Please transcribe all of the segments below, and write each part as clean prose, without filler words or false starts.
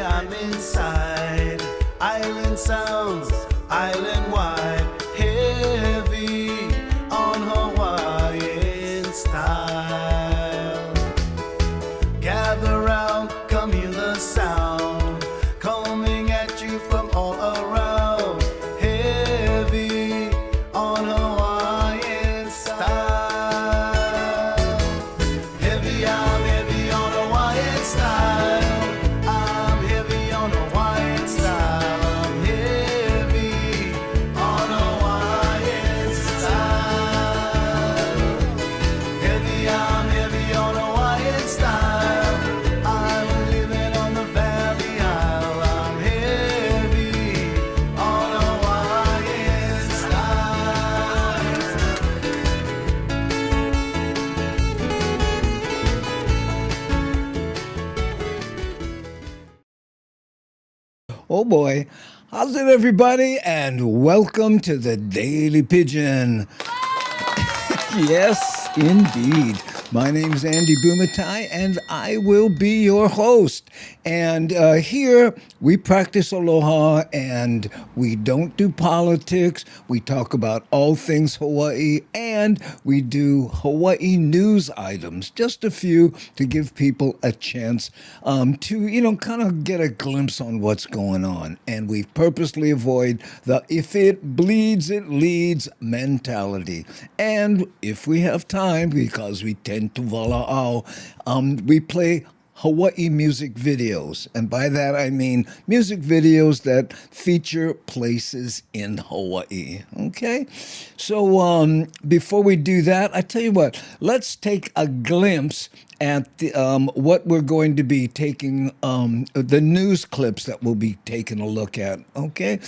I'm inside. Island sounds, island wide, heavy on Hawaiian style. Gather round, come hear the sound, coming at you from all around, heavy on Hawaiian style. Heavy, I'm heavy on Hawaiian style. I'm heavy on Hawaiian style. I'm heavy on Hawaiian style. Heavy, I'm heavy on Hawaiian style. I'm living on the Valley Isle. I'm heavy on Hawaiian style. Oh boy. How's it, everybody? And welcome to the Daily Pigeon. Yes, indeed. My name's Andy Bumatai, and I will be your host. And here we practice aloha, and we don't do politics. We talk about all things Hawaii, and we do Hawaii news items, just a few to give people a chance to, kind of get a glimpse on what's going on. And we purposely avoid the if it bleeds, it leads mentality. And if we have time, because we tend to wala'au, we play Hawaii music videos. And by that, I mean music videos that feature places in Hawaii. Okay? So before we do that, I tell you what, let's take a glimpse at the, what we're going to be taking, the news clips that we'll be taking a look at. Okay?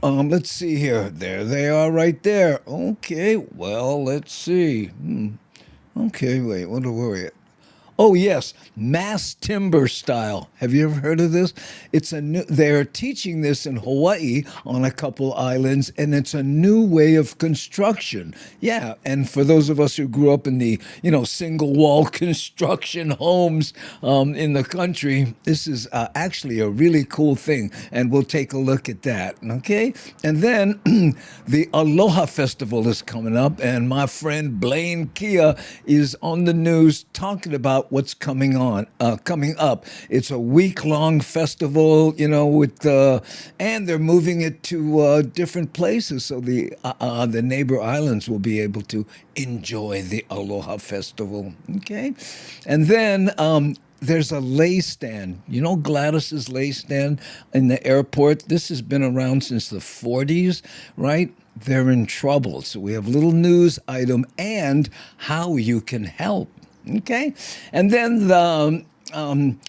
Let's see here. There they are right there. Okay, well, let's see. Okay, wait, what were we at? Oh, yes, mass timber style. Have you ever heard of this? It's a new, they're teaching this in Hawaii on a couple islands, and it's a new way of construction. Yeah, and for those of us who grew up in the, single wall construction homes in the country, this is actually a really cool thing, and we'll take a look at that, okay? And then the Aloha Festival is coming up, and my friend Blaine Kia is on the news talking about what's coming up. It's a week-long festival, with and they're moving it to different places, so the neighbor islands will be able to enjoy the Aloha Festival. Okay, and then there's a lei stand. You know Gladys Lei Stand in the airport? This has been around since the 40s, right? They're in trouble. So we have a little news item and how you can help. Okay? And then the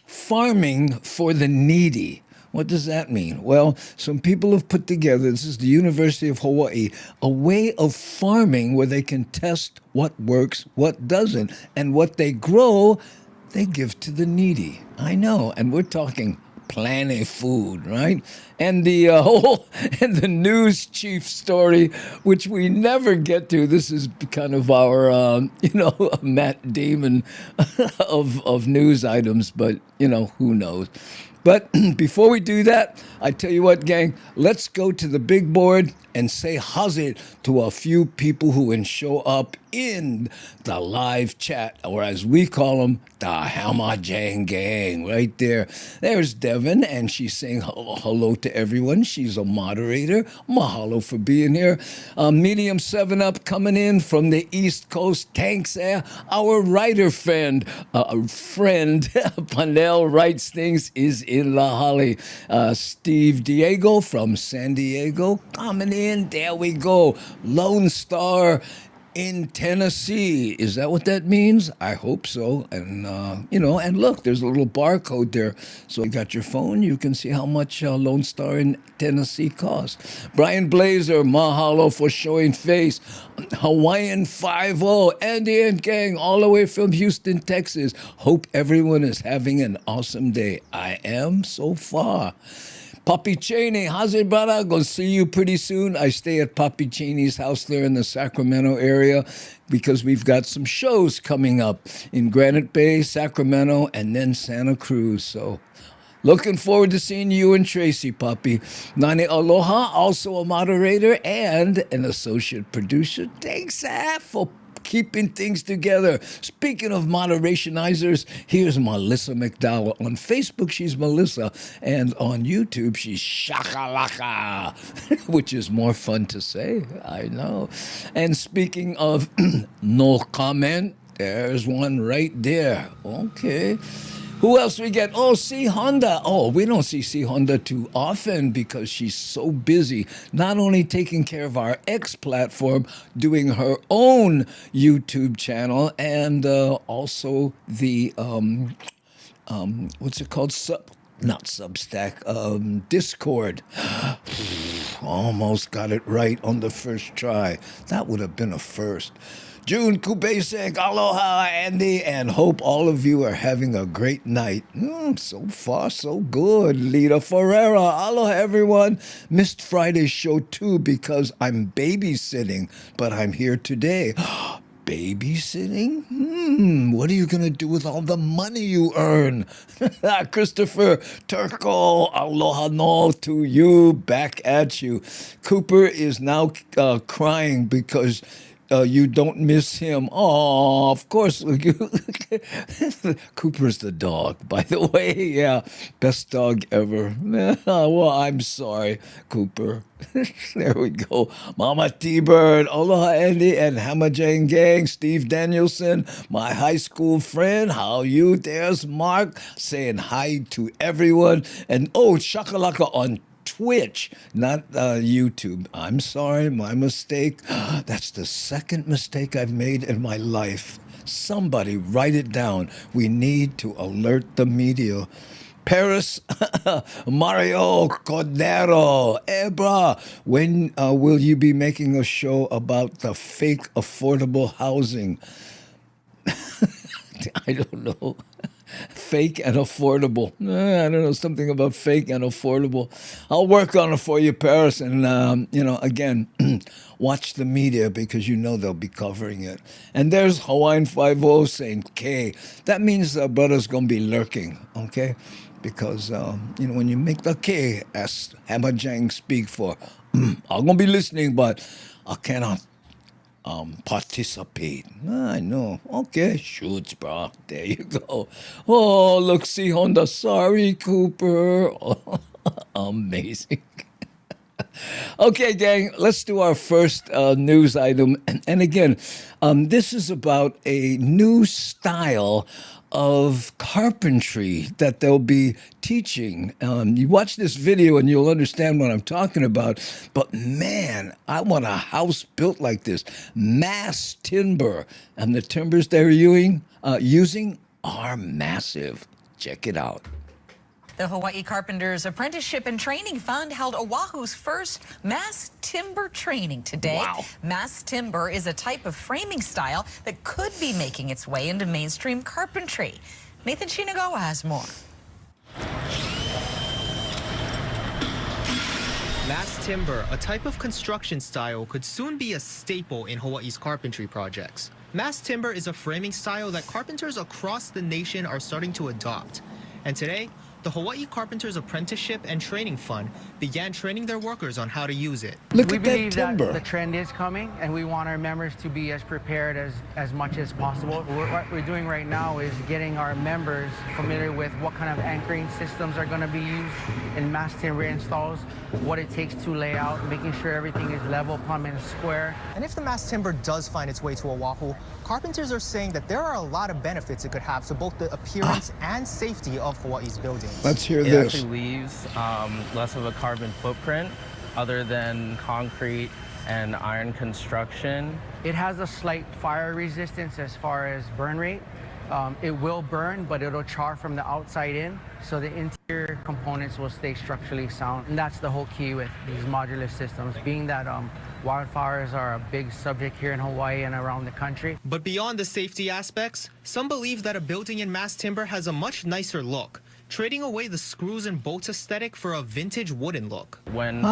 farming for the needy. What does that mean? Well, some people have put together, this is the University of Hawaii, a way of farming where they can test what works, what doesn't, and what they grow, they give to the needy. I know, and we're talking plenty food, right? And the and the news chief story, which we never get to. This is kind of our Matt Damon of news items, but who knows. But before we do that, I tell you what, gang, let's go to the big board and say haze to a few people who can show up in the live chat, or as we call them, the Hamajang Gang, right there. There's Devin, and she's saying hello to everyone. She's a moderator. Mahalo for being here. Medium 7-Up coming in from the East Coast. Thanks, our writer friend, Panel Writes Things, is in La Holly. Steve Diego from San Diego coming in. There we go. Lone Star in Tennessee. Is that what that means? I hope so. And, and look, there's a little barcode there. So you got your phone, you can see how much Lone Star in Tennessee costs. Brian Blazer, mahalo for showing face. Hawaiian 5-0, Andy and gang, all the way from Houston, Texas. Hope everyone is having an awesome day. I am so far. Papi Cheney, how's it, brother? Gonna see you pretty soon. I stay at Papi Cheney's house there in the Sacramento area because we've got some shows coming up in Granite Bay, Sacramento, and then Santa Cruz. So Looking forward to seeing you and Tracy, puppy. Nani Aloha, also a moderator and an associate producer. Thanks, for keeping things together. Speaking of moderationizers, here's Melissa McDowell. On Facebook, she's Melissa, and on YouTube, she's Shakalaka, which is more fun to say, I know. And speaking of no comment, there's one right there. Okay. Who else we get? Oh, C. Honda. Oh, we don't see C. Honda too often because she's so busy, not only taking care of our X platform, doing her own YouTube channel, and also the, what's it called? Not Substack, Discord. Almost got it right on the first try. That would have been a first. June Kubasek, aloha, Andy, and hope all of you are having a great night. So far, so good. Lita Ferreira, aloha, everyone. Missed Friday's show, too, because I'm babysitting, but I'm here today. Babysitting? What are you going to do with all the money you earn? Christopher Turco, aloha no to you, back at you. Cooper is now crying because you don't miss him. Oh, of course. Cooper's the dog, by the way. Yeah, best dog ever. Well, I'm sorry, Cooper. There we go. Mama T-Bird, aloha Andy, and Hamajang Gang, Steve Danielson, my high school friend. How you? There's Mark saying hi to everyone. And shakalaka on Twitch, not YouTube. I'm sorry, my mistake. That's the second mistake I've made in my life. Somebody write it down. We need to alert the media. Paris, Mario Cordero, Ebra, when will you be making a show about the fake affordable housing? I don't know. Fake and affordable. I don't know, something about fake and affordable. I'll work on it for you, Paris. And, again, watch the media because they'll be covering it. And there's Hawaiian 5-0 saying K. That means the brother's going to be lurking, okay? Because, when you make the K, as Hamajang speak for, I'm going to be listening, but I cannot participate. I know. Okay, shoots, bro. There you go. Oh, look, see Honda. Sorry, Cooper. Amazing. Okay, gang, let's do our first news item. And again, this is about a new style of carpentry that they'll be teaching. You watch this video and you'll understand what I'm talking about. But man, I want a house built like this. Mass timber. And the timbers they're using are massive. Check it out. The Hawaii Carpenters Apprenticeship and Training Fund held Oahu's first mass timber training today. Wow. Mass timber is a type of framing style that could be making its way into mainstream carpentry. Nathan Shinagawa has more. Mass timber, a type of construction style, could soon be a staple in Hawaii's carpentry projects. Mass timber is a framing style that carpenters across the nation are starting to adopt. And today, the Hawaii Carpenters Apprenticeship and Training Fund began training their workers on how to use it. Look We at that believe that timber. the trend is coming, and we want our members to be as prepared as much as possible. What we're doing right now is getting our members familiar with what kind of anchoring systems are going to be used in mass timber installs, what it takes to lay out, making sure everything is level, plumb, and square. And if the mass timber does find its way to Oahu, carpenters are saying that there are a lot of benefits it could have to both the appearance and safety of Hawaii's buildings. Let's hear It this. actually leaves less of a carbon footprint other than concrete and iron construction. It has a slight fire resistance as far as burn rate. It will burn, but it'll char from the outside in, so the interior components will stay structurally sound. And that's the whole key with these modular systems, being that wildfires are a big subject here in Hawaii and around the country. But beyond the safety aspects, some believe that a building in mass timber has a much nicer look, trading away the screws and bolts aesthetic for a vintage wooden look. When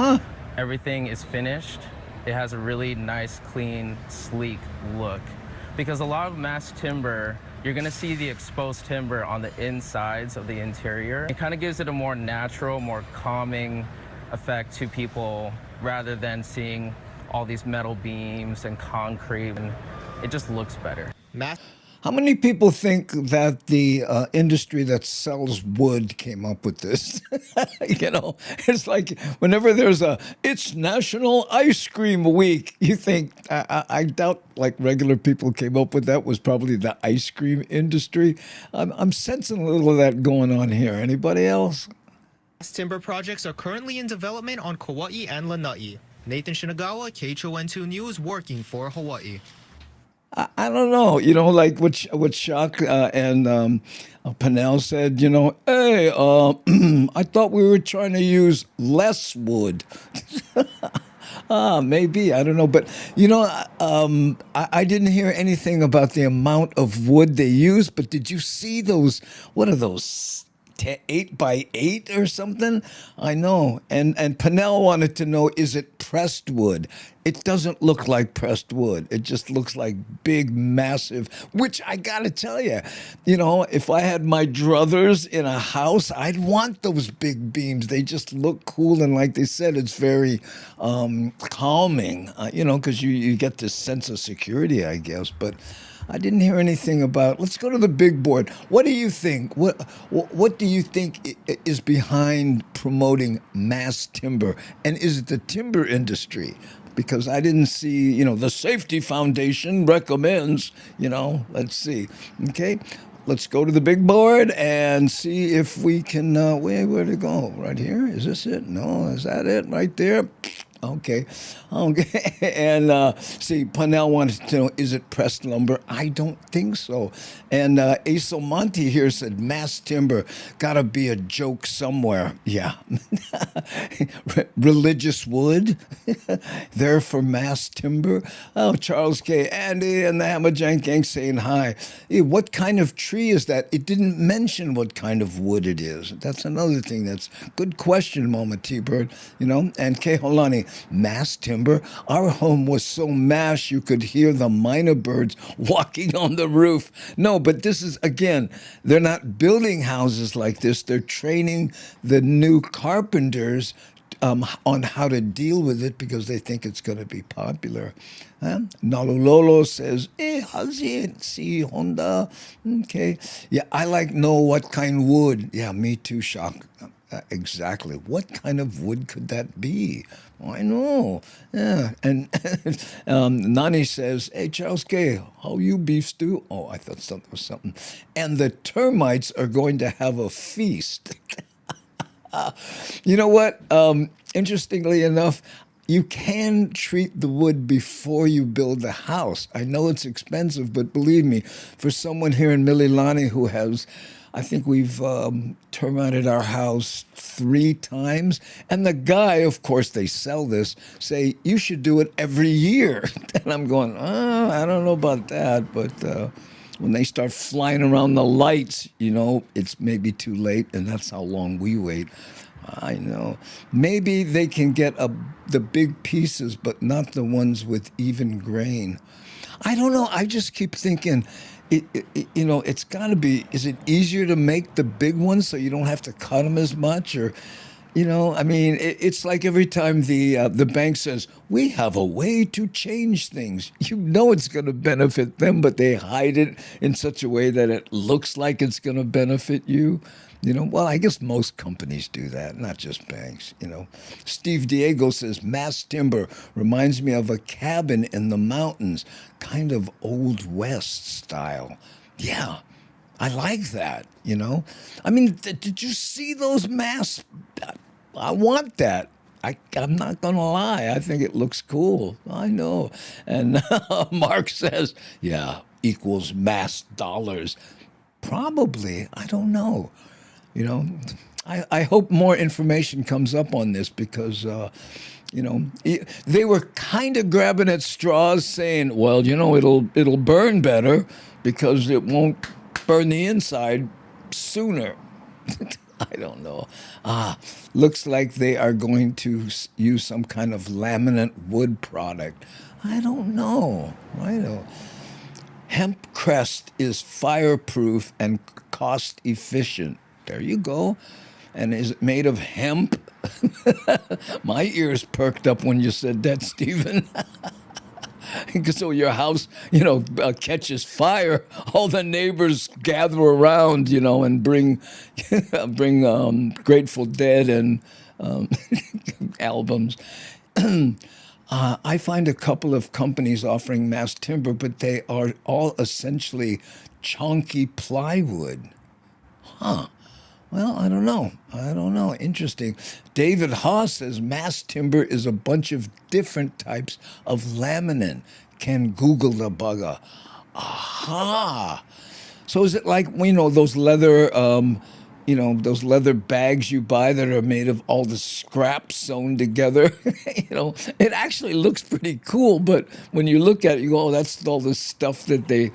everything is finished, it has a really nice, clean, sleek look. Because a lot of mass timber you're gonna see the exposed timber on the insides of the interior. It kind of gives it a more natural, more calming effect to people rather than seeing all these metal beams and concrete, and it just looks better. How many people think that the industry that sells wood came up with this? It's like whenever there's it's National Ice Cream Week, you think, I doubt like regular people came up with that. Was probably the ice cream industry. I'm sensing a little of that going on here. Anybody else? Timber projects are currently in development on Kauai and Lanai. Nathan Shinagawa, KHON2 News, working for Hawaii. I don't know, like what Shock and Pinnell said, hey, I thought we were trying to use less wood. Maybe, I don't know. But, I didn't hear anything about the amount of wood they use, but did you see those, what are those, 8x8 or something? I know. And Pinnell wanted to know, is it pressed wood? It doesn't look like pressed wood. It just looks like big, massive, which I got to tell you, if I had my druthers in a house, I'd want those big beams. They just look cool. And like they said, it's very calming, because you get this sense of security, I guess. But I didn't hear anything about. Let's go to the big board. What do you think? What do you think is behind promoting mass timber? And is it the timber industry? Because I didn't see, the Safety Foundation recommends, let's see. Okay, let's go to the big board and see if we can, where to go? Right here? Is this it? No, is that it right there? Okay. And see, Pinnell wanted to know, is it pressed lumber? I don't think so. And Aso Monte here said, mass timber, gotta be a joke somewhere. Yeah. Religious wood, there for mass timber. Oh, Charles K. Andy and the Hammerjank Gang saying hi. Hey, what kind of tree is that? It didn't mention what kind of wood it is. That's another thing. That's good question, Mama T-Bird. And K. Holani, mass timber. Our home was so mass you could hear the minor birds walking on the roof. No, but this is, again, they're not building houses like this. They're training the new carpenters on how to deal with it because they think it's going to be popular. Nalulolo says, how's it? See, Honda. Okay. Yeah, I know what kind of wood. Yeah, me too, Shock. Exactly. What kind of wood could that be? I know. Yeah. And Nani says, hey, Charles K., how you beef stew? Oh, I thought something was something. And the termites are going to have a feast. You know what? Interestingly enough, you can treat the wood before you build the house. I know it's expensive, but believe me, for someone here in Mililani who has, I think we've termited our house 3 times. And the guy, of course, they sell this, say, you should do it every year. And I'm going, I don't know about that. But when they start flying around the lights, it's maybe too late. And that's how long we wait. I know. Maybe they can get the big pieces, but not the ones with even grain. I don't know. I just keep thinking, it's got to be, is it easier to make the big ones so you don't have to cut them as much? Or, it's like every time the bank says, we have a way to change things. It's going to benefit them, but they hide it in such a way that it looks like it's going to benefit you. Well, I guess most companies do that, not just banks, Steve Diego says, mass timber reminds me of a cabin in the mountains, kind of Old West style. Yeah, I like that, did you see those mass? I want that. I'm not going to lie. I think it looks cool. I know. And Mark says, yeah, equals mass dollars. Probably. I don't know. I hope more information comes up on this because, they were kind of grabbing at straws saying, well, it'll burn better because it won't burn the inside sooner. I don't know. Looks like they are going to use some kind of laminate wood product. I don't know. Hemp crest is fireproof and cost efficient. There you go. And is it made of hemp? My ears perked up when you said that, Stephen. So your house, catches fire. All the neighbors gather around, and bring Grateful Dead and albums. I find a couple of companies offering mass timber, but they are all essentially chunky plywood. Huh. Well, I don't know. Interesting. David Haas says mass timber is a bunch of different types of laminin. Can Google the bugger. Aha. So is it like, those leather, those leather bags you buy that are made of all the scraps sewn together? It actually looks pretty cool, but when you look at it, you go, oh, that's all the stuff that they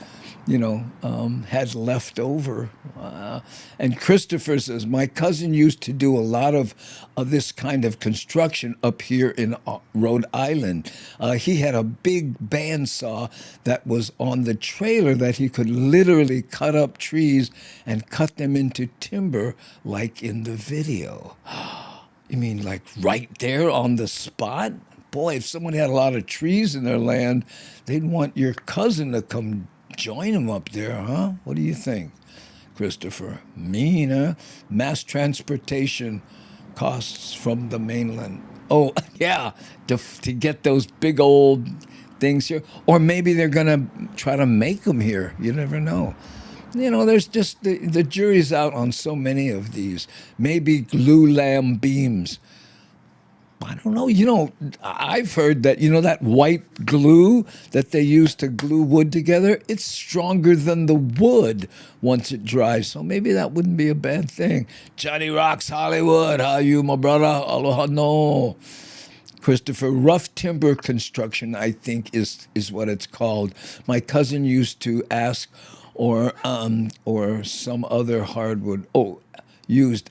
had left over. And Christopher says, my cousin used to do a lot of this kind of construction up here in Rhode Island. He had a big bandsaw that was on the trailer that he could literally cut up trees and cut them into timber like in the video. You mean like right there on the spot? Boy, if someone had a lot of trees in their land, they'd want your cousin to come join them up there, huh? What do you think, Christopher? Mean, huh? Mass transportation costs from the mainland. Oh, yeah, to get those big old things here. Or maybe they're going to try to make them here. You never know. There's just the jury's out on so many of these. Maybe glue lamb beams. I don't know. I've heard that, that white glue that they use to glue wood together, it's stronger than the wood once it dries. So maybe that wouldn't be a bad thing. Johnny Rocks Hollywood, how you, my brother? Aloha, no. Christopher, rough timber construction, I think, is what it's called. My cousin used to ask, or some other hardwood. Used,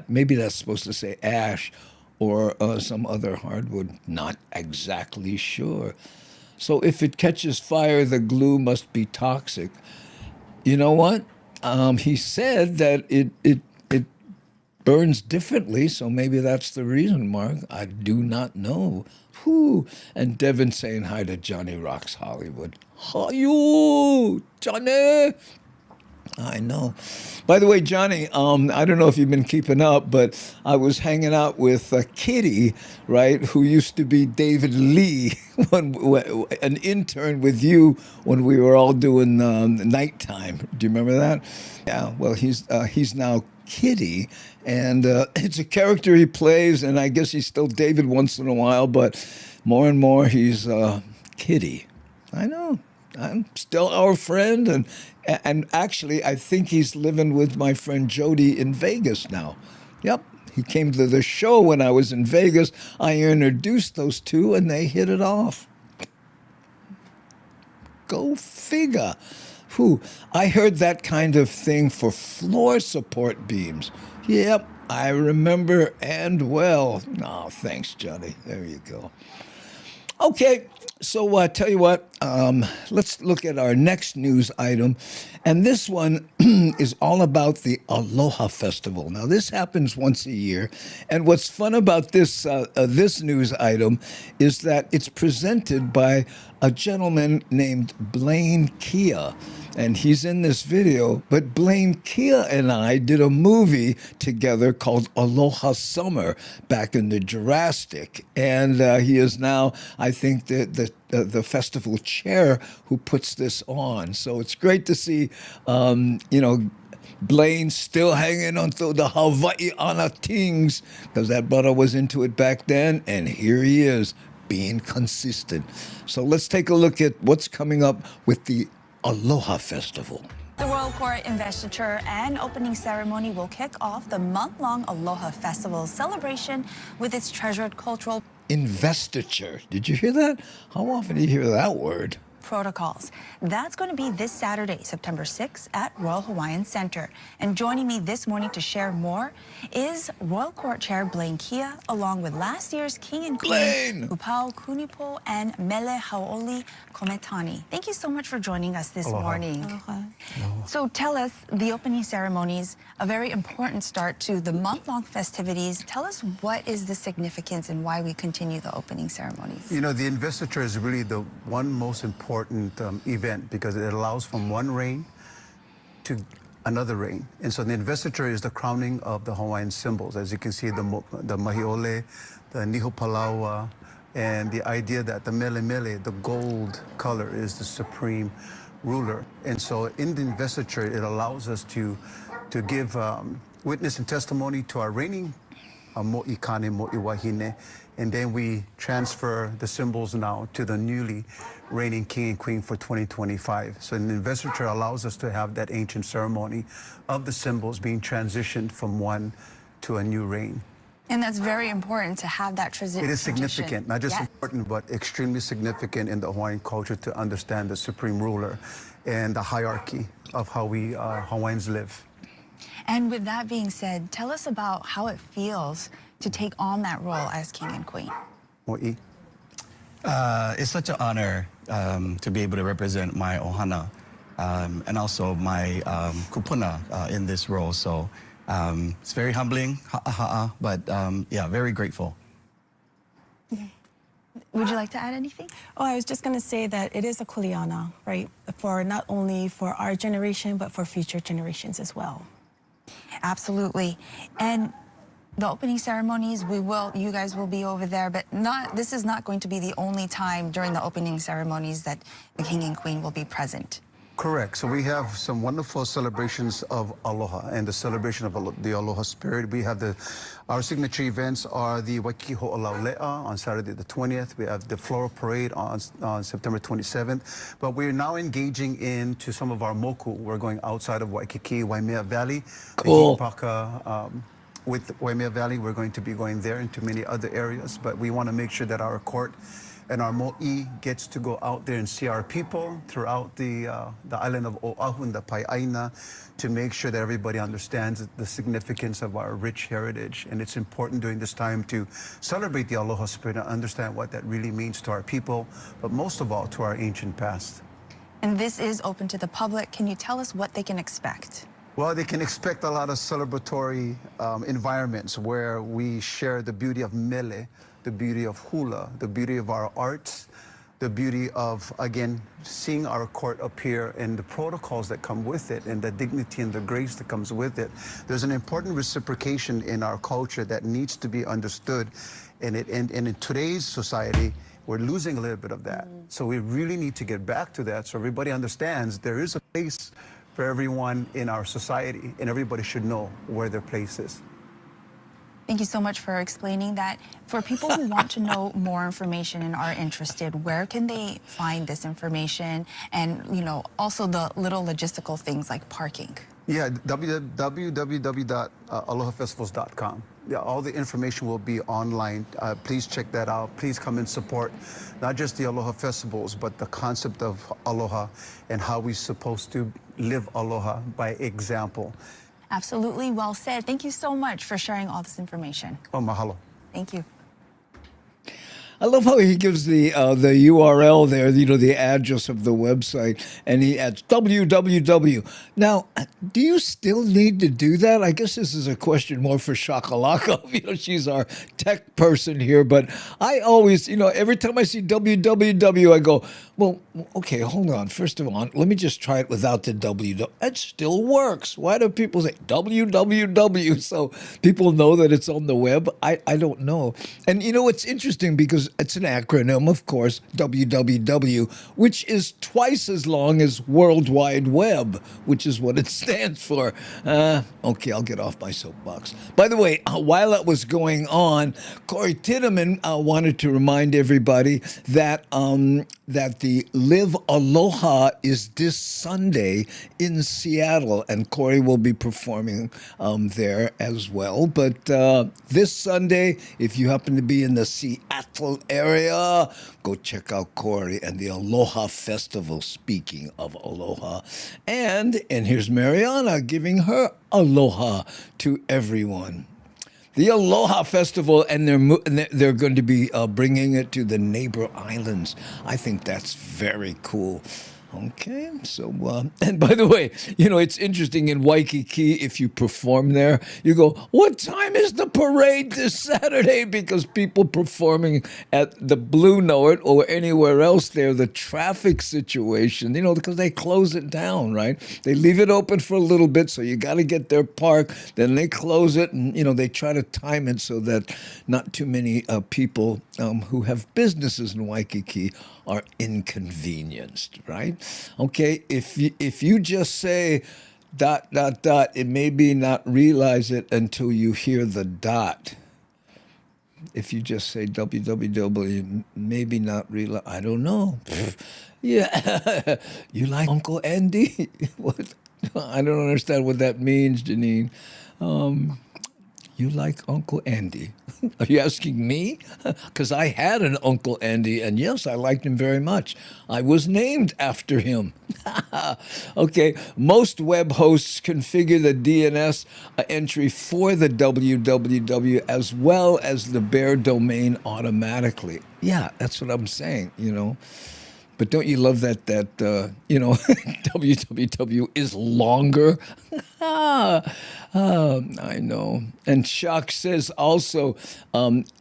maybe that's supposed to say ash, or some other hardwood. Not exactly sure. So if it catches fire, the glue must be toxic. You know what? He said that it burns differently, so maybe that's the reason, Mark. I do not know. Whew. And Devin saying hi to Johnny Rocks Hollywood. How you, Johnny? I know. By the way, Johnny, I don't know if you've been keeping up, but I was hanging out with Kitty, right, who used to be David Lee, an intern with you when we were all doing nighttime. Do you remember that? Yeah, well, he's now Kitty, and it's a character he plays, and I guess he's still David once in a while, but more and more he's Kitty. I know. I'm still our friend, and actually, I think he's living with my friend Jody in Vegas now. Yep, he came to the show when I was in Vegas. I introduced those two, and they hit it off. Go figure. Whew, I heard that kind of thing for floor support beams. Yep, I remember and well. Oh, thanks, Johnny. There you go. Okay, so tell you what, let's look at our next news item. And this one is all about the Aloha Festival. Now, this happens once a year. And what's fun about this news item is that it's presented by a gentleman named Blaine Kia. And he's in this video. But Blaine Kia and I did a movie together called Aloha Summer back in the Jurassic. And he is now, I think, the festival chair who puts this on. So it's great to see, Blaine still hanging on to the Hawaiiana things, because that brother was into it back then. And here he is, being consistent. So let's take a look at what's coming up with the Aloha Festival. The Royal Court investiture and opening ceremony will kick off the month-long Aloha Festival celebration with its treasured cultural Investiture. Did you hear that? How often do you hear that word? protocols. That's going to be this Saturday, September 6th at Royal Hawaiian Center. And joining me this morning to share more is Royal Court Chair Blaine Kia, along with last year's King and Queen, Upau Kunipo and Mele Haoli Kometani. Thank you so much for joining us this morning. Aloha. So tell us, the opening ceremonies, a very important start to the month-long festivities. Tell us, what is the significance and why we continue the opening ceremonies? You know, the investiture is really the one most important event because it allows from one reign to another reign. And so the investiture is the crowning of the Hawaiian symbols. As you can see, the mahiole, the niho palaua, and the idea that the mele mele, the gold color, is the supreme ruler. And so in the investiture, it allows us to give witness and testimony to our reigning mo'i kane, mo'i wahine, and then we transfer the symbols now to the newly reigning king and queen for 2025. So an investiture allows us to have that ancient ceremony of the symbols being transitioned from one to a new reign. And that's very important to have that transition. It is significant, not just important, but extremely significant in the Hawaiian culture to understand the supreme ruler and the hierarchy of how we Hawaiians live. And with that being said, tell us about how it feels to take on that role as king and queen. Mo'i. It's such an honor to be able to represent my ohana and also my kupuna in this role. So it's very humbling, but yeah, very grateful. Would you like to add anything? Oh, I was just going to say that it is a kuleana, right? For not only for our generation, but for future generations as well. Absolutely. And the opening ceremonies, you guys will be over there, but this is not going to be the only time during the opening ceremonies that the king and queen will be present. Correct. So we have some wonderful celebrations of aloha and the celebration of the aloha spirit. We have our signature events are the Waikiki Ho'olaule'a on Saturday the 20th. We have the floral parade on September 27th. But we're now engaging into some of our moku. We're going outside of Waikiki, Waimea Valley. Cool. With Waimea Valley, we're going to be going there into many other areas. But we want to make sure that our court and our mo'i gets to go out there and see our people throughout the island of Oahu and the Pai'aina to make sure that everybody understands the significance of our rich heritage. And it's important during this time to celebrate the aloha spirit and understand what that really means to our people, but most of all to our ancient past. And this is open to the public. Can you tell us what they can expect? Well, they can expect a lot of celebratory environments where we share the beauty of mele, the beauty of hula, the beauty of our arts, the beauty of, again, seeing our court appear and the protocols that come with it and the dignity and the grace that comes with it. There's an important reciprocation in our culture that needs to be understood. And in today's society, we're losing a little bit of that. So we really need to get back to that so everybody understands there is a place for everyone in our society and everybody should know where their place is. Thank you so much for explaining that. For people who want to know more information and are interested, where can they find this information? And, also the little logistical things like parking. Yeah, www.alohafestivals.com. Yeah, all the information will be online. Please check that out. Please come and support not just the Aloha Festivals, but the concept of aloha and how we're supposed to live aloha by example. Absolutely, well said. Thank you so much for sharing all this information. Oh, mahalo. Thank you. I love how he gives the URL there, the address of the website, and he adds www. Now, do you still need to do that? I guess this is a question more for Shakalaka. She's our tech person here, but I always, every time I see www, I go, well, okay, hold on. First of all, let me just try it without the www. It still works. Why do people say www? So people know that it's on the web? I don't know. And it's interesting because it's an acronym, of course, WWW, which is twice as long as World Wide Web, which is what it stands for. Okay, I'll get off my soapbox. By the way, while that was going on, Corey Titteman wanted to remind everybody that the Live Aloha is this Sunday in Seattle, and Corey will be performing there as well. But this Sunday, if you happen to be in the Seattle Seattle area, go check out Corey and the Aloha Festival, speaking of aloha. And here's Mariana giving her aloha to everyone. The Aloha Festival, and they're going to be bringing it to the neighbor islands. I think that's very cool. Okay, so, and by the way, it's interesting in Waikiki, if you perform there, you go, what time is the parade this Saturday? Because people performing at the Blue Note or anywhere else there, the traffic situation, because they close it down, right? They leave it open for a little bit, so you got to get their park, then they close it, and, they try to time it so that not too many people who have businesses in Waikiki are inconvenienced, right? Okay, if you just say ... it may be not realize it until you hear the dot. If you just say www, maybe not realize, I don't know. Yeah, you like Uncle Andy? What? I don't understand what that means, Janine. You like Uncle Andy? Are you asking me? Because I had an Uncle Andy, and yes, I liked him very much. I was named after him. Okay, most web hosts configure the DNS entry for the www as well as the bare domain automatically. Yeah, that's what I'm saying, But don't you love that www is longer? I know. And Shock says also,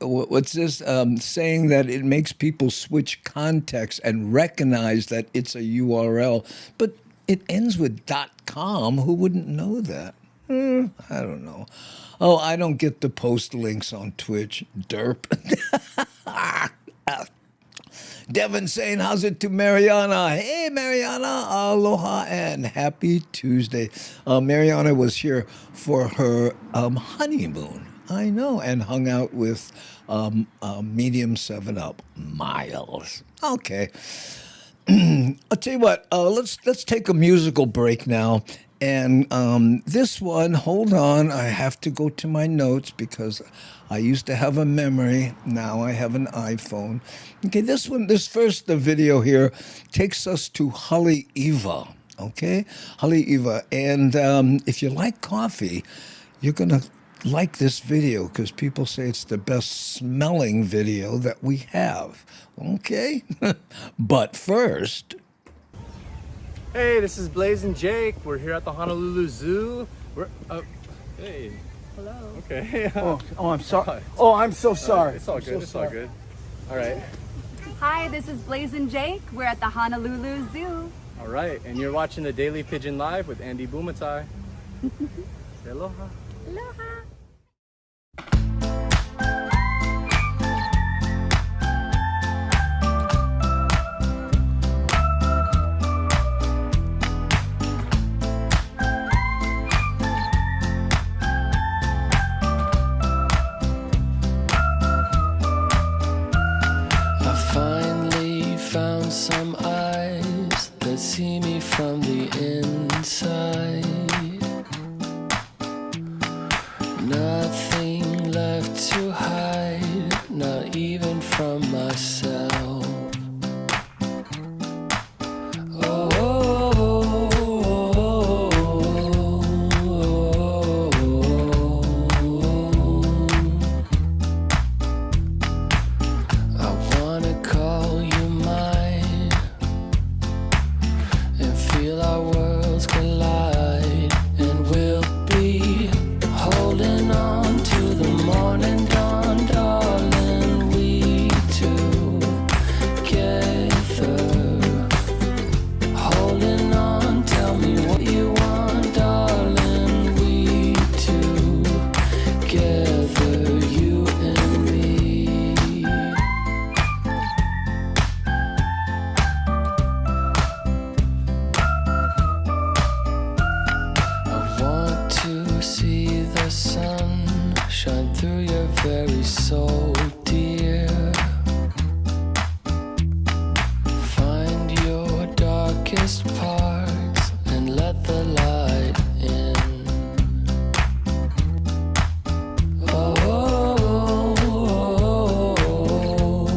what's this? Saying that it makes people switch context and recognize that it's a URL. But it ends with .com. Who wouldn't know that? I don't know. Oh, I don't get to post links on Twitch. Derp. Devin saying, how's it to Mariana? Hey, Mariana, aloha and happy Tuesday. Mariana was here for her honeymoon, I know, and hung out with medium 7-Up, Miles. Okay. I'll tell you what, let's take a musical break now. And this one, hold on, I have to go to my notes because I used to have a memory. Now I have an iPhone. Okay, this first video here takes us to Haleiwa, okay? Haleiwa. And if you like coffee, you're going to like this video because people say it's the best smelling video that we have, okay? But first... Hey, this is Blaze and Jake. We're here at the Honolulu Zoo. Hey. Hello. Okay. I'm sorry. Oh, I'm so sorry. It's all good. It's all good. All right. Hi, this is Blaze and Jake. We're at the Honolulu Zoo. All right, and you're watching the Daily Pigeon Live with Andy Bumatai. Say aloha. Aloha. Some eyes that see me from the inside. Nothing left to hide, not even from myself. Oh, I wanna call you mine. Feel our worlds collide, and we'll be holding on to the morning dawn, darling. We together, holding on. Tell me what you want, darling. We together, you and me. See the sun shine through your very soul, dear. Find your darkest parts and let the light in. Oh, oh, oh, oh, oh.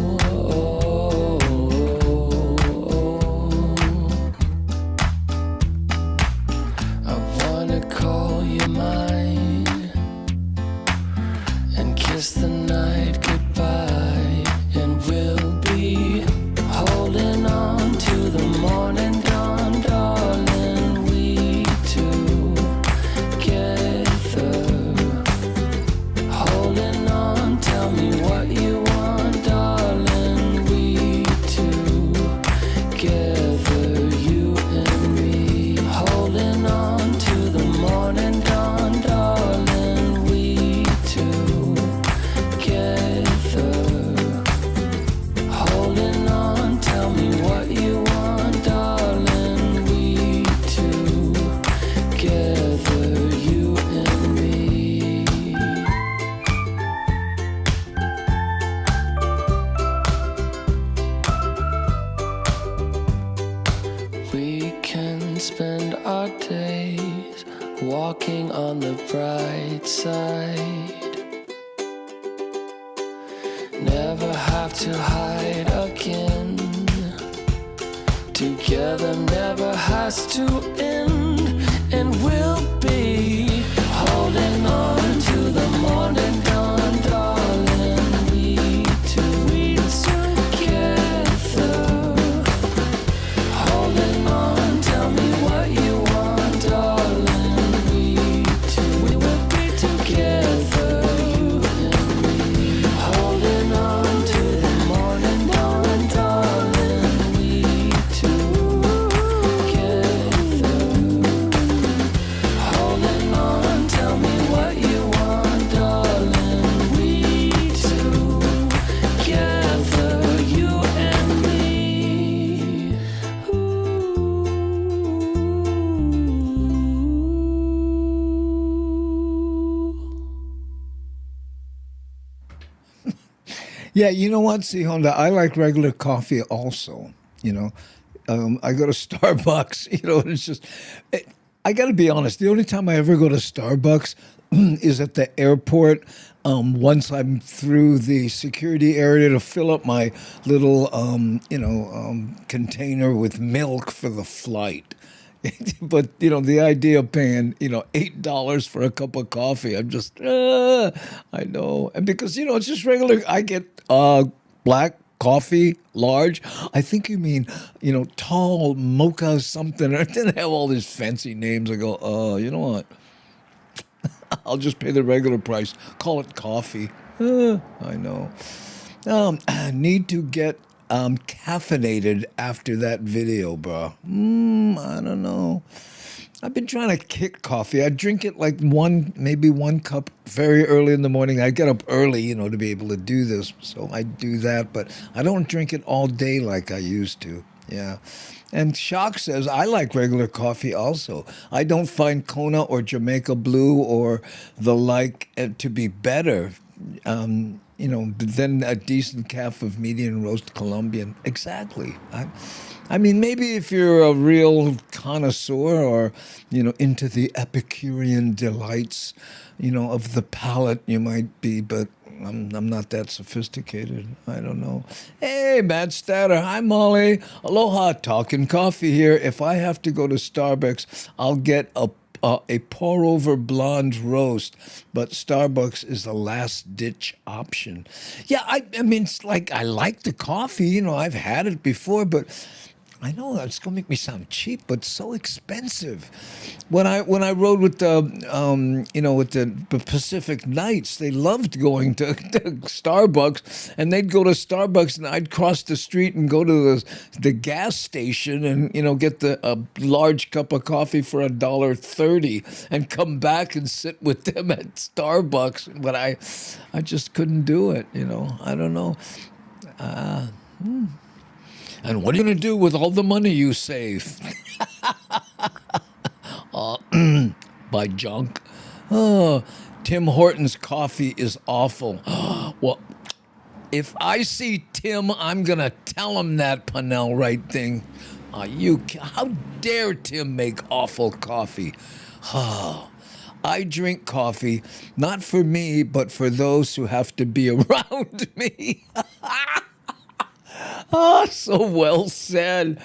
kiss the night goodbye, and we'll be holding on to the morning dawn, darling. We together, holding on. Tell me what you want, darling. We together, you and me, holding on to the morning dawn, darling. We together, holding on. Tell me what you want, darling. We together, you and me. We can spend our days walking on the bright side. Never have to hide again. Together never has to end. And we'll be holding on to the morning dawn, darling. We together, holding on. Tell me what you want, darling. We will be together, you and me, holding on to the morning dawn, darling. We together, holding on. Tell me what you want, darling. We together, you and me. Yeah, you know what? See, Honda, I like regular coffee also. You know, I go to Starbucks. You know, it's just, I got to be honest. The only time I ever go to Starbucks is at the airport. Once I'm through the security area to fill up my little, container with milk for the flight. But, you know, the idea of paying, $8 for a cup of coffee, I'm just, I know. And because, it's just regular, I get black coffee, large. I think you mean, tall mocha something. I didn't have all these fancy names. I go, you know what? I'll just pay the regular price. Call it coffee. I know. I need to get caffeinated after that video, bro. I don't know. I've been trying to kick coffee. I drink it like maybe one cup very early in the morning. I get up early, to be able to do this. So I do that, but I don't drink it all day like I used to. Yeah. And Shock says, I like regular coffee also. I don't find Kona or Jamaica Blue or the like to be better. Than a decent calf of medium roast Colombian. Exactly. I mean, maybe if you're a real connoisseur or, into the Epicurean delights, of the palate, you might be, but I'm not that sophisticated. I don't know. Hey, Matt Statter. Hi, Molly. Aloha. Talking coffee here. If I have to go to Starbucks, I'll get a pour-over blonde roast, but Starbucks is the last-ditch option. Yeah, I mean, it's like I like the coffee. I've had it before, but I know it's gonna make me sound cheap, but so expensive. When I rode with the with the Pacific Knights, they loved going to Starbucks, and they'd go to Starbucks, and I'd cross the street and go to the gas station and get a large cup of coffee for $1.30, and come back and sit with them at Starbucks. But I just couldn't do it. I don't know. And what are you going to do with all the money you save? Buy junk. Oh, Tim Hortons coffee is awful. Well, if I see Tim, I'm going to tell him that Panel right thing. How dare Tim make awful coffee? I drink coffee, not for me, but for those who have to be around me. Oh, so well said.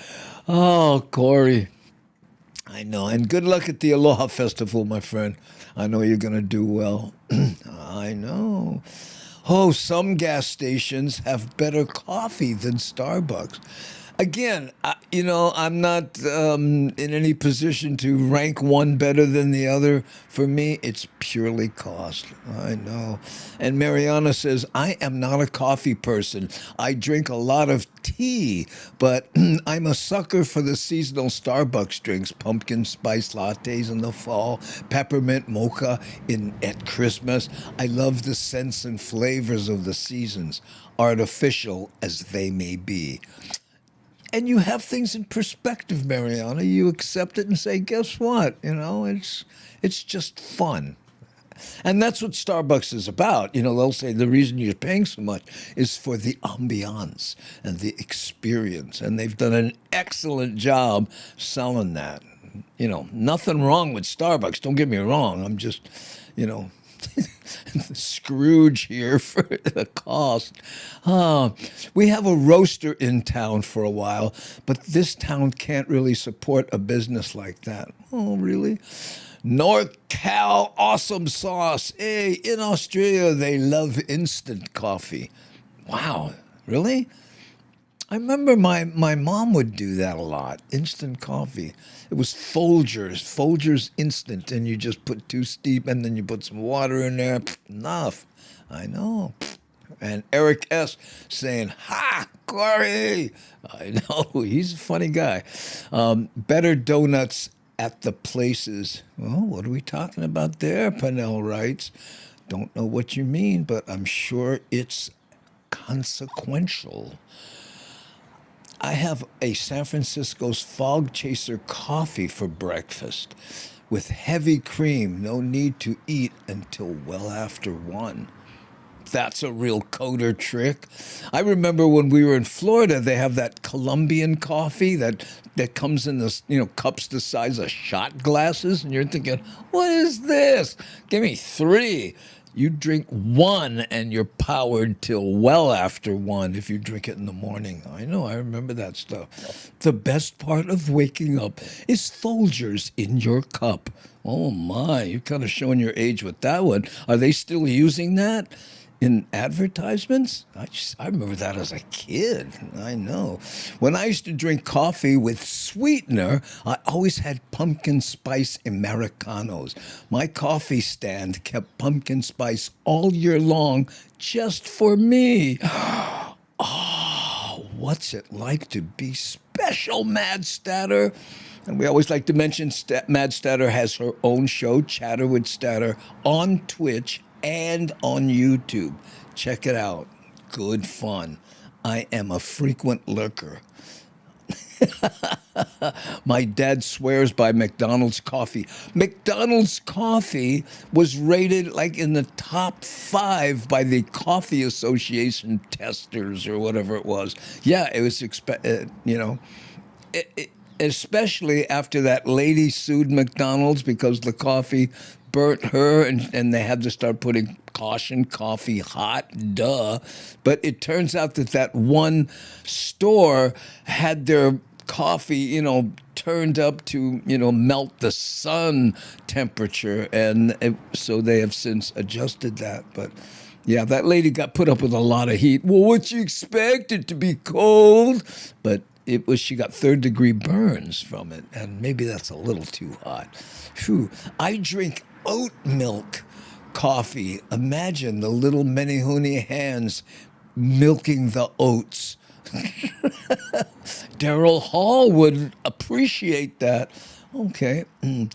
Oh, Corey. I know. And good luck at the Aloha Festival, my friend. I know you're going to do well. I know. Oh, some gas stations have better coffee than Starbucks. Again, I'm not in any position to rank one better than the other. For me, it's purely cost. I know. And Mariana says, I am not a coffee person. I drink a lot of tea, but I'm a sucker for the seasonal Starbucks drinks, pumpkin spice lattes in the fall, peppermint mocha at Christmas. I love the scents and flavors of the seasons, artificial as they may be. And you have things in perspective, Mariana. You accept it and say, guess what? It's just fun. And that's what Starbucks is about. They'll say the reason you're paying so much is for the ambiance and the experience. And they've done an excellent job selling that. Nothing wrong with Starbucks. Don't get me wrong. I'm just, Scrooge here for the cost. We have a roaster in town for a while, but this town can't really support a business like that. Oh, really? NorCal awesome sauce. Hey, in Australia, they love instant coffee. Wow, really? I remember my mom would do that a lot, instant coffee. It was Folgers instant, and you just put 2 steep, and then you put some water in there. Enough. I know. And Eric S. saying, ha, Corey. I know, he's a funny guy. Better donuts at the places. Well, what are we talking about there, Pennell writes. Don't know what you mean, but I'm sure it's consequential. I have a San Francisco's Fog Chaser coffee for breakfast with heavy cream. No need to eat until well after 1. That's a real coder trick. I remember when we were in Florida, they have that Colombian coffee that comes in this, cups the size of shot glasses. And you're thinking, what is this? Give me 3. You drink 1 and you're powered till well after 1 if you drink it in the morning. I know, I remember that stuff. The best part of waking up is Folgers in your cup. Oh my, you're kind of showing your age with that one. Are they still using that in advertisements? I remember that as a kid. I know. When I used to drink coffee with sweetener, I always had pumpkin spice Americanos. My coffee stand kept pumpkin spice all year long just for me. Oh, what's it like to be special, Mad Statter? And we always like to mention Mad Statter has her own show, Chatter with Statter, on Twitch and on YouTube. Check it out. Good fun. I am a frequent lurker. My dad swears by McDonald's coffee. McDonald's coffee was rated like in the top 5 by the Coffee Association testers or whatever it was. Yeah, it was, especially after that lady sued McDonald's because the coffee burnt her, and they had to start putting caution coffee hot, duh. But it turns out that one store had their coffee, turned up to, melt the sun temperature, and so they have since adjusted that. But yeah, that lady got put up with a lot of heat. Well, what you expect it to be cold? But she got 3rd-degree burns from it, and maybe that's a little too hot. Phew. I drink oat milk coffee. Imagine the little Menehune hands milking the oats. Daryl Hall would appreciate that. Okay. Well,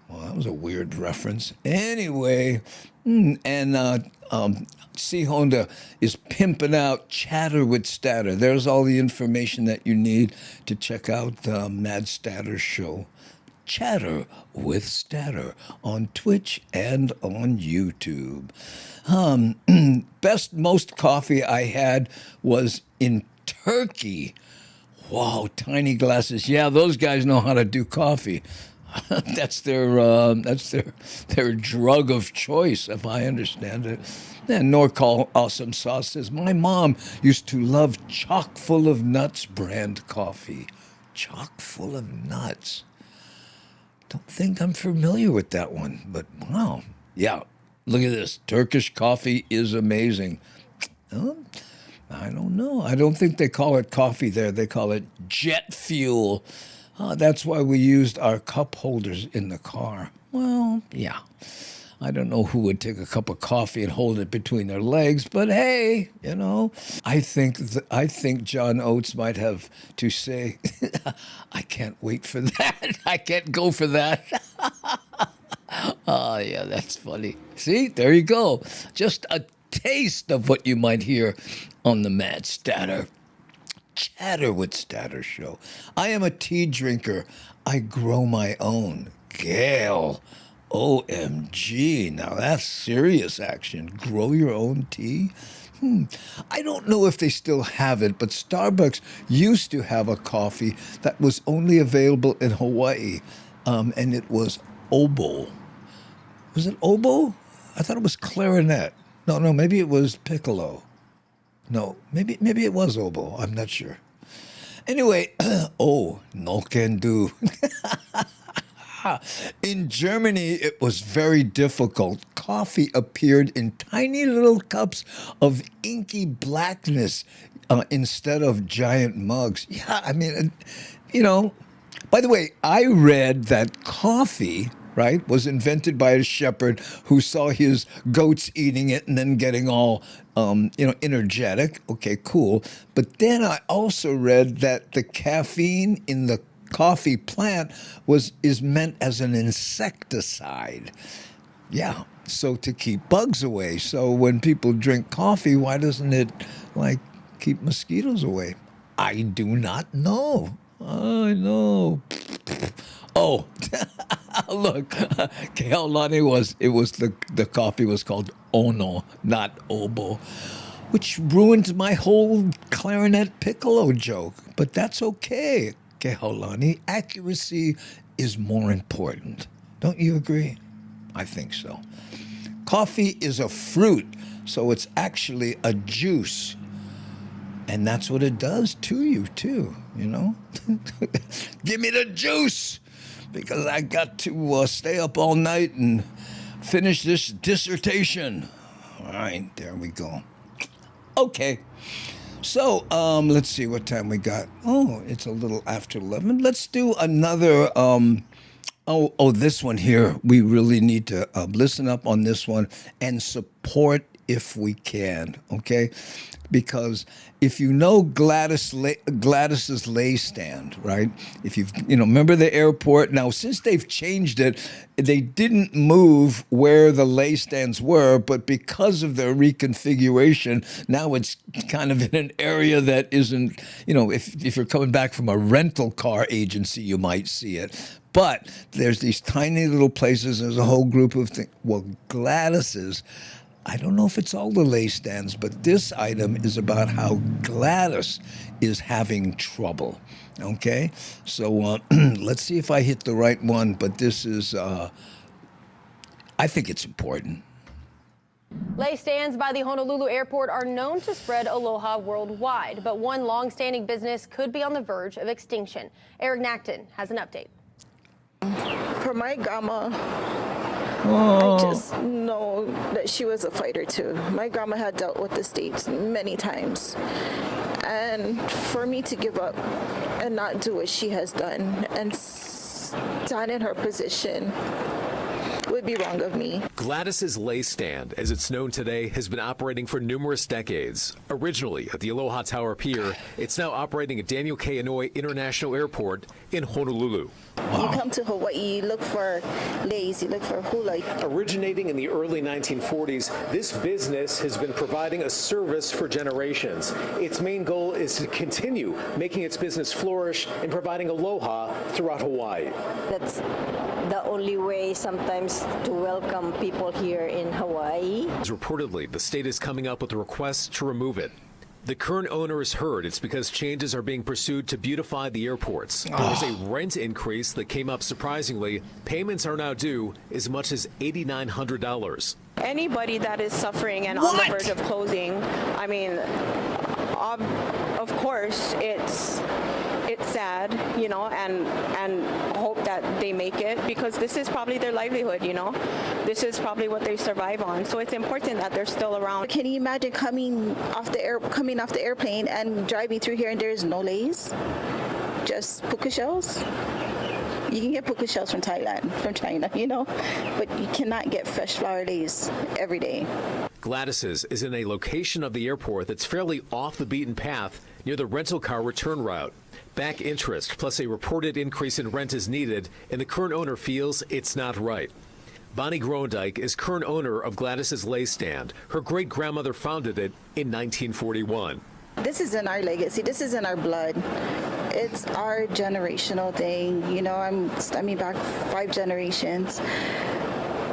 that was a weird reference. Anyway, C. Honda is pimping out Chatter with Statter. There's all the information that you need to check out the Mad Statter show. Chatter with Statter on Twitch and on YouTube. Most coffee I had was in Turkey. Wow, tiny glasses. Yeah, those guys know how to do coffee. That's their drug of choice, if I understand it. And NorCal Awesome Sauce says, my mom used to love Chock Full of Nuts brand coffee. Chock Full of Nuts. Don't think I'm familiar with that one, but wow. Yeah, Look at this. Turkish coffee is amazing. Oh, I don't know. I don't think they call it coffee there. They call it jet fuel. That's why we used our cup holders in the car. Well, yeah. I don't know who would take a cup of coffee and hold it between their legs, but hey, you know, I think John Oates might have to say, I can't wait for that. I can't go for that. Oh, yeah, that's funny. See, there you go. Just a taste of what you might hear on the Mad Statter. Chatter with Statter show. I am a tea drinker. I grow my own. Gail. OMG, now that's serious action. Grow your own tea? I don't know if they still have it, but Starbucks used to have a coffee that was only available in Hawaii, and it was oboe. Was it oboe? I thought it was clarinet. No, maybe it was piccolo. No, maybe it was oboe. I'm not sure. Anyway, no can do. In Germany, it was very difficult. Coffee appeared in tiny little cups of inky blackness instead of giant mugs. Yeah, I mean, you know, by the way, I read that coffee, right, was invented by a shepherd who saw his goats eating it and then getting all, energetic. Okay, cool. But then I also read that the caffeine in the coffee plant is meant as an insecticide. Yeah, so to keep bugs away. So when people drink coffee, why doesn't it keep mosquitoes away? I do not know. I know. Oh, look, Keaulani the coffee was called Ono, not Oboe, which ruined my whole clarinet piccolo joke. But that's okay. Kehaulani, accuracy is more important. Don't you agree? I think so. Coffee is a fruit, so it's actually a juice. And that's what it does to you, too, you know? Give me the juice, because I got to stay up all night and finish this dissertation. All right, there we go. Okay. So, let's see what time we got. Oh, it's a little after 11. Let's do another, this one here. We really need to listen up on this one and support if we can, okay? Because if you know Gladys's Lei Stand, right? If remember the airport? Now, since they've changed it, they didn't move where the lei stands were, but because of their reconfiguration, now it's kind of in an area that isn't, if you're coming back from a rental car agency, you might see it. But there's these tiny little places. There's a whole group of things. Well, Gladys's, I don't know if it's all the lei stands, but this item is about how Gladys is having trouble, okay? So let's see if I hit the right one, but this is, I think it's important. Lei stands by the Honolulu Airport are known to spread aloha worldwide, but one long-standing business could be on the verge of extinction. Eric Nacton has an update. For my grandma, I just know that she was a fighter too. My grandma had dealt with the states many times. And for me to give up and not do what she has done and stand in her position would be wrong of me. Gladys's Lei Stand, as it's known today, has been operating for numerous decades. Originally at the Aloha Tower Pier, it's now operating at Daniel K. Inouye International Airport in Honolulu. You come to Hawaii, you look for leis, you look for hula. Originating in the early 1940s, this business has been providing a service for generations. Its main goal is to continue making its business flourish and providing aloha throughout Hawaii. That's the only way sometimes to welcome people here in Hawaii. Reportedly, the state is coming up with a request to remove it. The current owner has heard it's because changes are being pursued to beautify the airports. There was a rent increase that came up surprisingly. Payments are now due as much as $8,900. Anybody that is suffering and on the verge of closing, I mean, Of course, it's sad, and hope that they make it, because this is probably their livelihood, This is probably what they survive on. So it's important that they're still around. Can you imagine coming off the airplane and driving through here and there's no Lays? Just puka shells? You can get puka shells from Thailand, from China, but you cannot get fresh flower Lays every day. Gladys's is in a location of the airport that's fairly off the beaten path near the rental car return route. Back interest plus a reported increase in rent is needed, and the current owner feels it's not right. Bonnie Grondike is current owner of Gladys Lei Stand. Her great-grandmother founded it in 1941. This is in our legacy. This is in our blood. It's our generational thing. I mean, back 5 generations.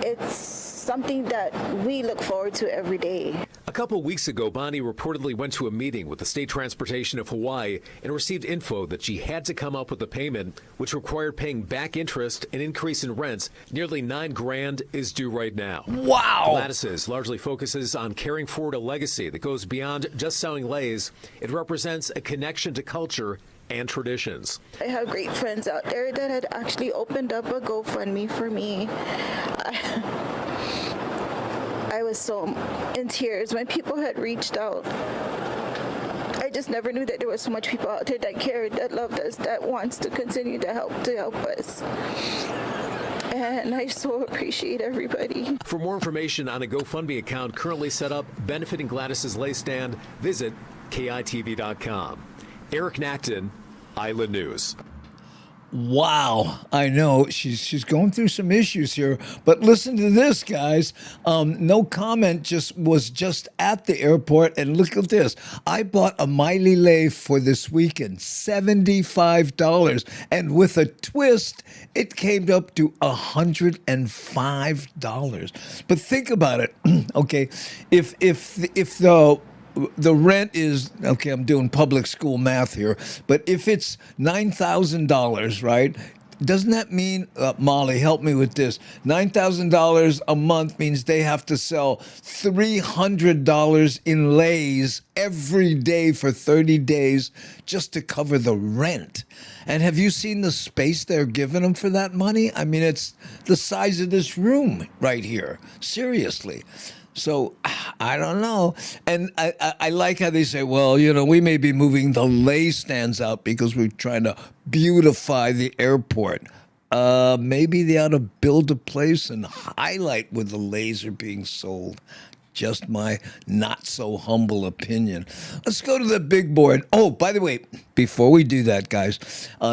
It's something that we look forward to every day. A couple weeks ago, Bonnie reportedly went to a meeting with the State Transportation of Hawaii and received info that she had to come up with a payment, which required paying back interest and increase in rents. Nearly $9,000 is due right now. Wow! Gladys's largely focuses on carrying forward a legacy that goes beyond just selling leis. It represents a connection to culture and traditions. I have great friends out there that had actually opened up a GoFundMe for me. I was so in tears when people had reached out. I just never knew that there was so much people out there that cared, that loved us, that wants to continue to help us. And I so appreciate everybody. For more information on a GoFundMe account currently set up benefiting Gladys Lei Stand, visit KITV.com. Eric Nacton, Island News. Wow, I know she's going through some issues here, but listen to this, guys. No comment, was just at the airport, and look at this. I bought a Miley Lei for this weekend, $75, and with a twist, it came up to $105. But think about it, okay? If the rent is, okay, I'm doing public school math here, but if it's $9,000, right? Doesn't that mean, Molly, help me with this, $9,000 a month means they have to sell $300 in leis every day for 30 days just to cover the rent. And have you seen the space they're giving them for that money? I mean, it's the size of this room right here. Seriously. So I don't know. And I like how they say, well, we may be moving the lei stands out because we're trying to beautify the airport. Maybe they ought to build a place and highlight where the leis are being sold. Just my not so humble opinion. Let's go to the big board. Oh, by the way, before we do that, guys,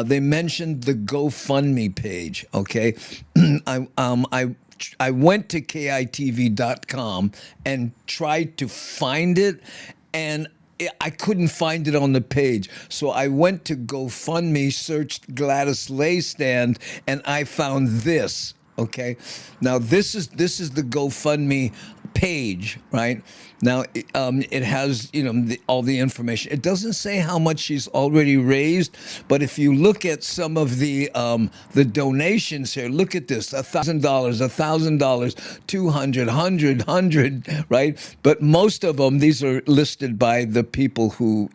they mentioned the GoFundMe page, okay? I went to KITV.com and tried to find it, and I couldn't find it on the page. So I went to GoFundMe, searched Gladys Lei Stand, and I found this. Okay, now this is the GoFundMe page, right? Now it has all the information. It doesn't say how much she's already raised, but if you look at some of the donations here, look at this: $1,000, $1,000, $200, $100, right? But most of them, these are listed by the people who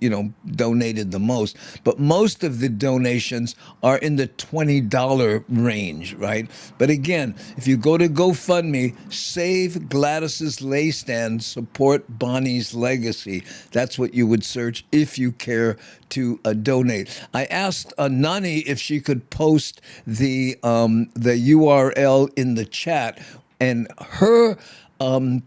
donated the most. But most of the donations are in the $20 range, right? But again, if you go to GoFundMe, save Gladys Lei Stand, support Bonnie's legacy. That's what you would search if you care to donate. I asked Nani if she could post the URL in the chat, and her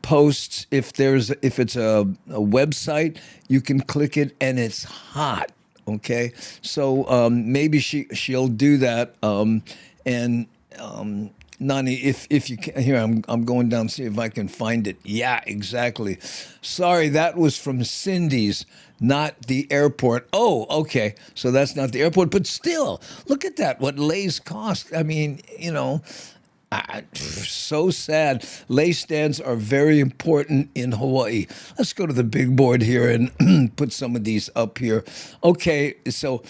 posts, if it's a website, you can click it and it's hot. Okay, so maybe she'll do that, and. Nani, if you can, here, I'm going down to see if I can find it. Yeah, exactly. Sorry, that was from Cindy's, not the airport. Oh, okay. So that's not the airport, but still, look at that, what leis cost. I mean, So sad. Lei stands are very important in Hawaii. Let's go to the big board here and put some of these up here. Okay, so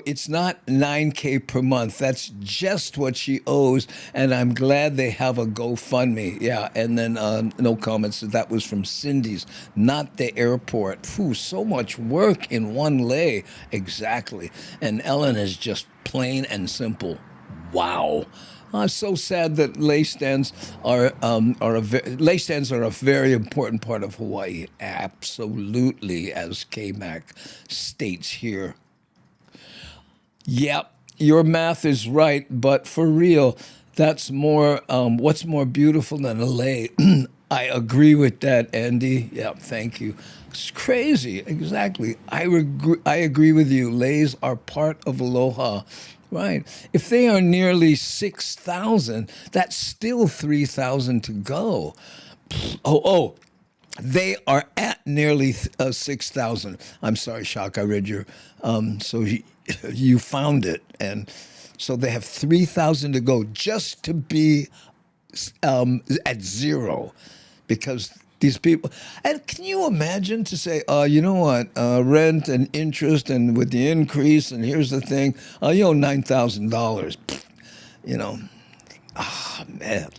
it's not $9K per month. That's just what she owes, and I'm glad they have a GoFundMe. Yeah, and then no comments. That was from Cindy's, not the airport. Phew, so much work in one lei. Exactly. And Ellen is just plain and simple. Wow. So sad that lei stands are a very important part of Hawaii. Absolutely, as K-Mac states here. Yep, your math is right, but for real, that's more. What's more beautiful than a lei? I agree with that, Andy. Yeah, thank you. It's crazy. Exactly. I agree with you. Leis are part of Aloha. Right. If they are nearly 6,000, that's still 3,000 to go. Oh, they are at nearly 6,000. I'm sorry, Shock. I read your. So you found it, and so they have 3,000 to go just to be at zero, because these people, and can you imagine to say, you know what, rent and interest, and with the increase, and here's the thing, you owe $9,000. You know, man,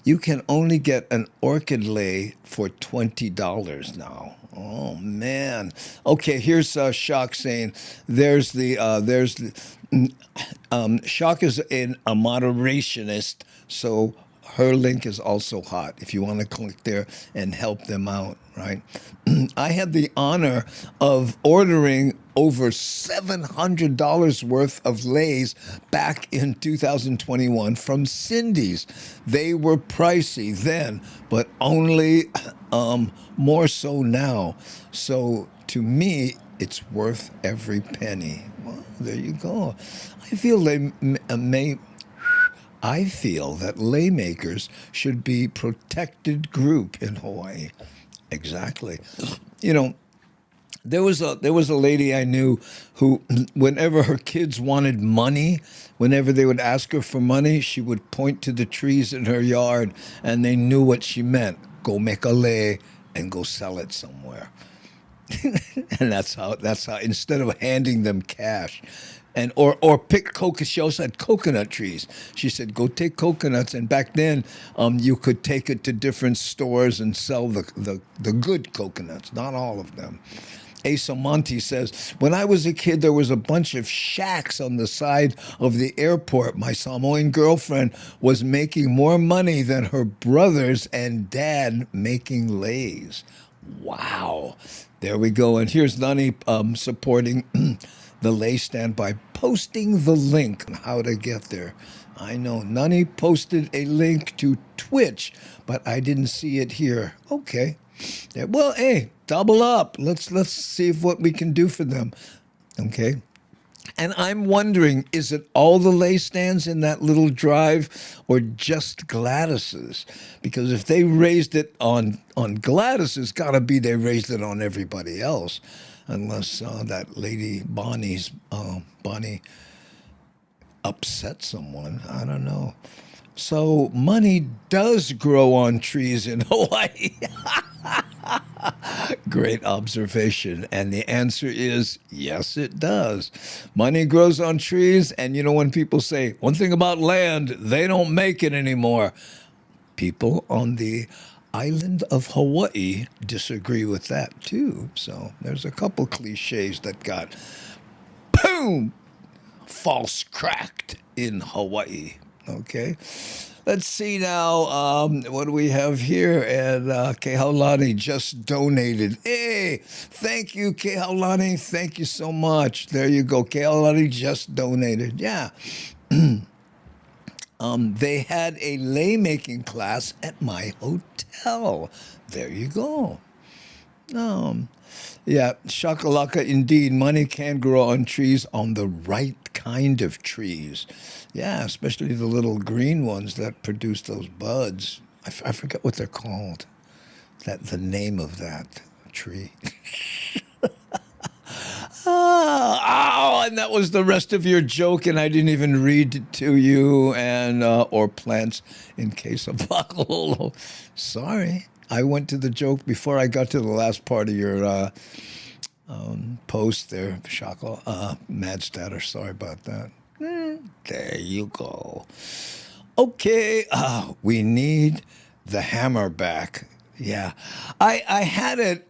you can only get an orchid lei for $20 now. Oh man. Okay, here's Shock saying there's the Shock is a moderationist, so her link is also hot if you want to click there and help them out, right? I had the honor of ordering over $700 worth of leis back in 2021 from Cindy's. They were pricey then, but only more so now. So to me, it's worth every penny. Well, there you go. I feel that lei makers should be protected group in Hawaii. Exactly. You know, there was a lady I knew who, whenever her kids wanted money, whenever they would ask her for money, she would point to the trees in her yard, and they knew what she meant. Go make a lei and go sell it somewhere. And that's how instead of handing them cash. And or pick coconut. She also had coconut trees. She said, "Go take coconuts." And back then, you could take it to different stores and sell the good coconuts, not all of them. Asa Monti says, "When I was a kid, there was a bunch of shacks on the side of the airport. My Samoan girlfriend was making more money than her brothers and dad making leis." Wow. There we go. And here's Nani supporting the Lei Stand by posting the link on how to get there. I know Nani posted a link to Twitch, but I didn't see it here. Okay. Yeah, well, hey, double up. Let's see what we can do for them. Okay. And I'm wondering, is it all the Lei Stands in that little drive or just Gladys's? Because if they raised it on Gladys's, gotta be they raised it on everybody else. Unless that lady Bonnie upset someone. I don't know. So money does grow on trees in Hawaii. Great observation. And the answer is yes, it does. Money grows on trees. And you know, when people say one thing about land, they don't make it anymore. People on the island of Hawaii disagree with that too. So there's a couple cliches that got boom, false cracked in Hawaii. Okay. Let's see now, what do we have here? And Kehaulani just donated. Hey, thank you, Kehaulani. Thank you so much. There you go. Kehaulani just donated. Yeah. They had a lei making class at my hotel. There you go. Yeah, shakalaka indeed. Money can grow on trees, on the right kind of trees. Yeah, especially the little green ones that produce those buds. I forget what they're called. The name of that tree. Oh, Oh, and that was the rest of your joke, and I didn't even read it to you, and or plants in case of Pakalolo. Sorry. I went to the joke before I got to the last part of your post there, Shako. Mad Statter, sorry about that. There you go. Okay, we need the hammer back. Yeah, I had it.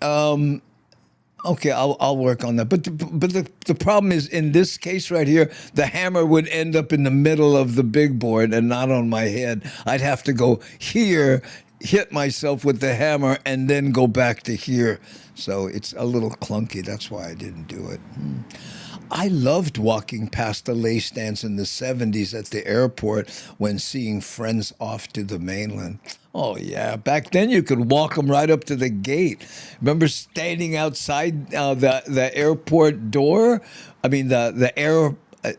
Okay, I'll work on that. But the problem is, in this case right here, the hammer would end up in the middle of the big board and not on my head. I'd have to go here, hit myself with the hammer, and then go back to here. So it's a little clunky. That's why I didn't do it. I loved walking past the lei stands in the 70s at the airport when seeing friends off to the mainland. Oh, yeah. Back then, you could walk them right up to the gate. Remember standing outside the airport door? I mean, the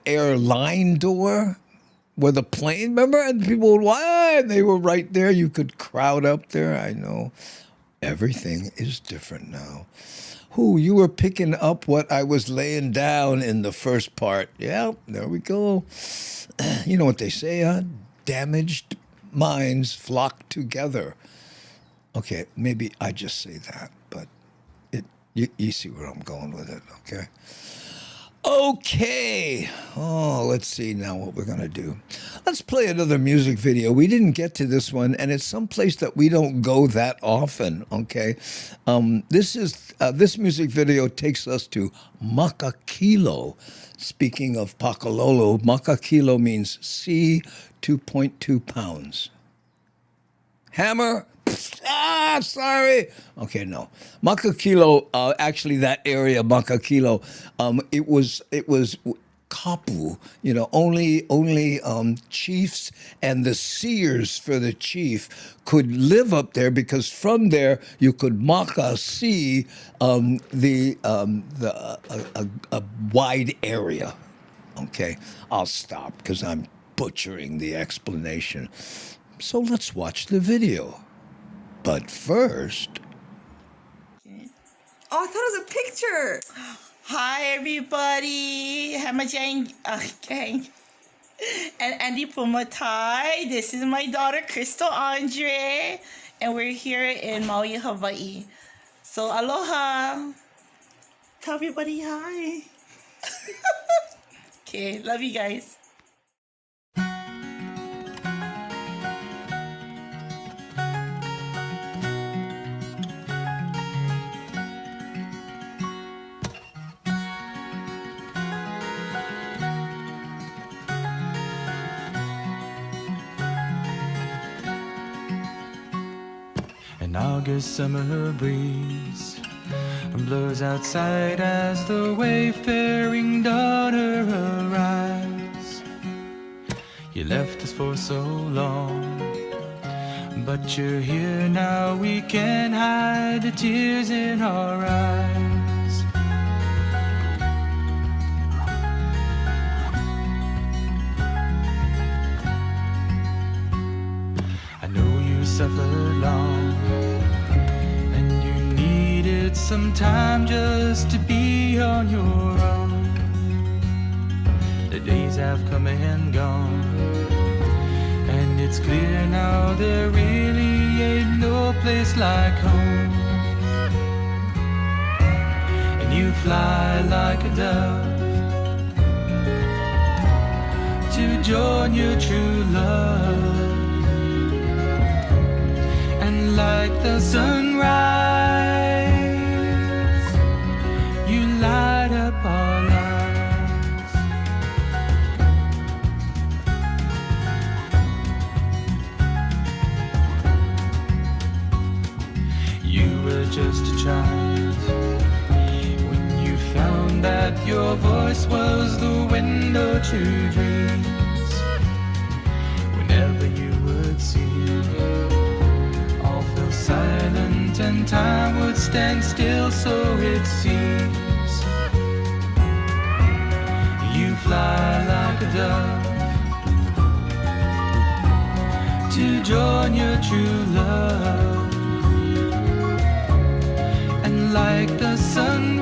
airline door where the plane, remember? And people would, why? And they were right there. You could crowd up there. I know. Everything is different now. Who, you were picking up what I was laying down in the first part. Yeah, there we go. You know what they say, huh? Damaged minds flock together. Okay, maybe I just say that, but you see where I'm going with it, okay? Okay. Oh, let's see now what we're going to do. Let's play another music video. We didn't get to this one, and it's someplace that we don't go that often, okay? This music video takes us to Makakilo. Speaking of Pakalolo, Makakilo means sea, 2.2 pounds. Hammer, sorry. Okay, no. Makakilo, actually that area, Makakilo, it was kapu, only chiefs and the seers for the chief could live up there, because from there you could see a wide area. Okay, I'll stop because I'm butchering the explanation. So let's watch the video. But first... Oh, I thought it was a picture. Hi, everybody. Hamajang gang. And Andy Bumatai. This is my daughter, Crystal Andre. And we're here in Maui, Hawaii. So, aloha. Tell everybody hi. Okay, love you guys. An August summer breeze blows outside as the wayfaring daughter arrives. You left us for so long, but you're here now. We can't hide the tears in our eyes. I know you suffered long, some time just to be on your own. The days have come and gone, and it's clear now there really ain't no place like home. And you fly like a dove to join your true love, and like the sunrise, light up our lives. You were just a child when you found that your voice was the window to dreams. Whenever you would sing, all fell silent and time would stand still, so it seems. You fly like a dove to join your true love, and like the sunrise,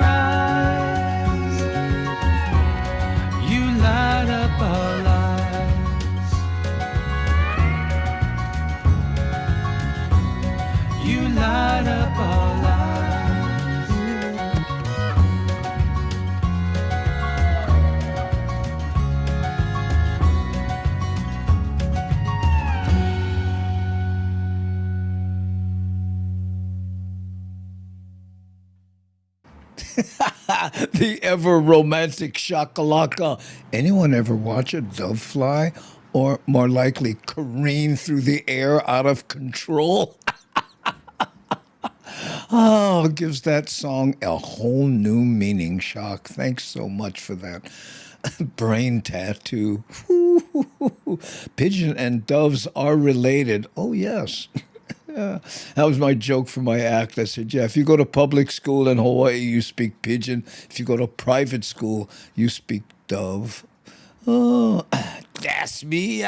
The ever romantic shakalaka. Anyone ever watch a dove fly? Or more likely, careen through the air out of control? Oh, gives that song a whole new meaning, Shock. Thanks so much for that. Brain tattoo. Pigeon and doves are related. Oh, yes. Yeah. That was my joke for my act. I said, yeah, if you go to public school in Hawaii, you speak pigeon. If you go to private school, you speak dove. Oh, that's me.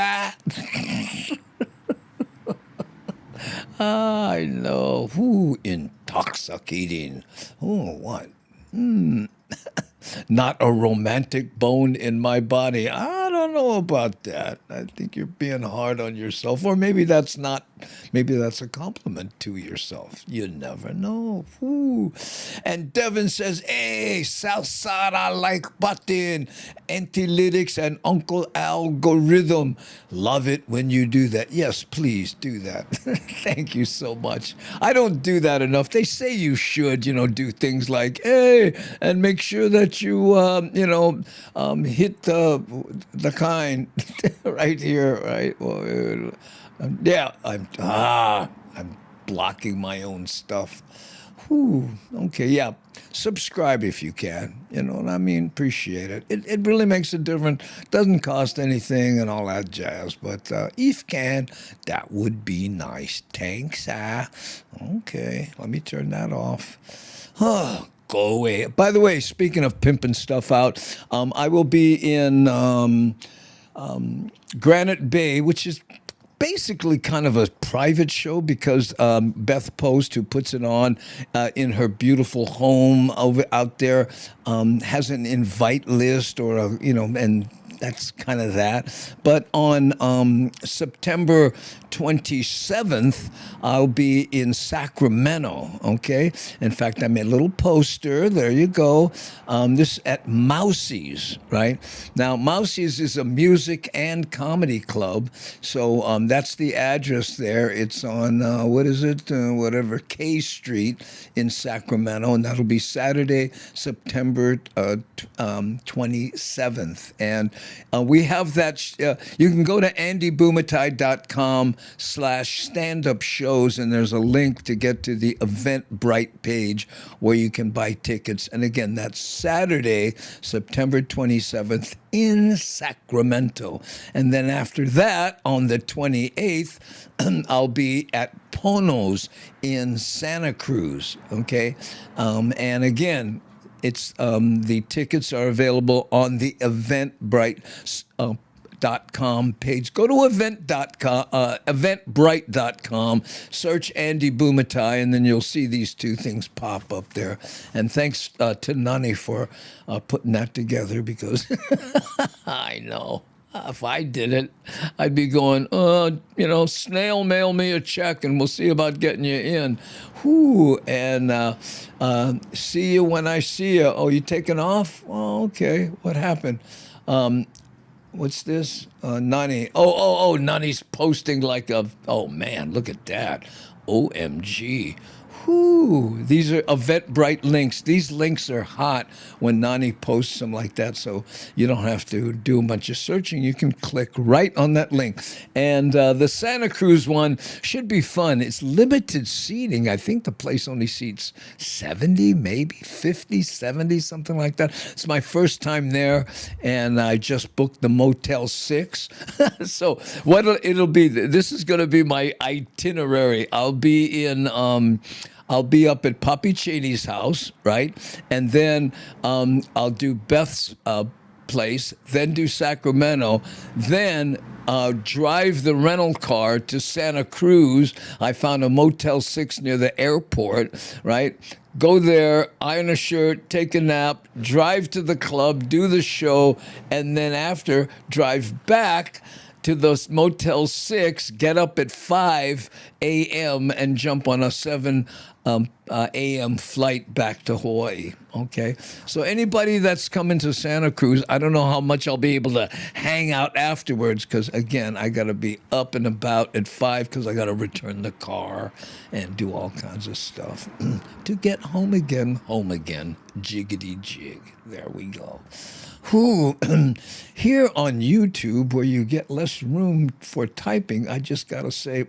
I know. Ooh, intoxicating. Oh, what? Not a romantic bone in my body. I don't know about that. I think you're being hard on yourself. Or maybe that's a compliment to yourself. You never know. Ooh. And Devin says, hey, Southside, I like button, antilytics, and Uncle Algorithm. Love it when you do that. Yes, please do that. Thank you so much. I don't do that enough. They say you should, do things like, hey, and make sure that you, hit the kind right here, right? Well, yeah, I'm blocking my own stuff. Whew, okay, yeah. Subscribe if you can. You know what I mean? Appreciate it. It really makes a difference. Doesn't cost anything and all that jazz. But if you can, that would be nice. Thanks. Okay, let me turn that off. Oh, go away. By the way, speaking of pimping stuff out, I will be in Granite Bay, which is basically kind of a private show because Beth Post, who puts it on in her beautiful home out there, has an invite list and that's kind of that. But on September 27th, I'll be in Sacramento, okay? In fact, I made a little poster. There you go. This at Mousie's, right? Now, Mousie's is a music and comedy club. So that's the address there. It's on, K Street in Sacramento. And that'll be Saturday, September 27th. And we have that. You can go to andybumatai.com/stand-up shows, and there's a link to get to the Eventbrite page where you can buy tickets. And again, that's Saturday, September 27th in Sacramento. And then after that, on the 28th, I'll be at Pono's in Santa Cruz. Okay, and again, it's the tickets are available on the Eventbrite.com page. Go to eventbrite.com, search Andy Bumatai, and then you'll see these two things pop up there. And thanks to Nani for putting that together because I know. If I did it, I'd be going, snail mail me a check and we'll see about getting you in. Whoo, and see you when I see you. Oh, you taking off? Oh, okay. What happened? What's this? Nani. Oh, Nani's posting oh man, look at that. OMG. Whew, these are Eventbrite links. These links are hot when Nani posts them like that, so you don't have to do a bunch of searching. You can click right on that link. And the Santa Cruz one should be fun. It's limited seating. I think the place only seats 70, maybe 50, 70, something like that. It's my first time there, and I just booked the Motel 6. So what it'll be, this is going to be my itinerary. I'll be up at Papi Cheney's house, right? And then I'll do Beth's place, then do Sacramento, then drive the rental car to Santa Cruz. I found a Motel 6 near the airport, right? Go there, iron a shirt, take a nap, drive to the club, do the show, and then after, drive back to the Motel 6, get up at 5 a.m. and jump on a 7 a.m. flight back to Hawaii. Okay, so anybody that's coming to Santa Cruz, I don't know how much I'll be able to hang out afterwards because, again, I got to be up and about at 5 because I got to return the car and do all kinds of stuff to get home again, jiggity jig. There we go. Who here on YouTube, where you get less room for typing, I just got to say,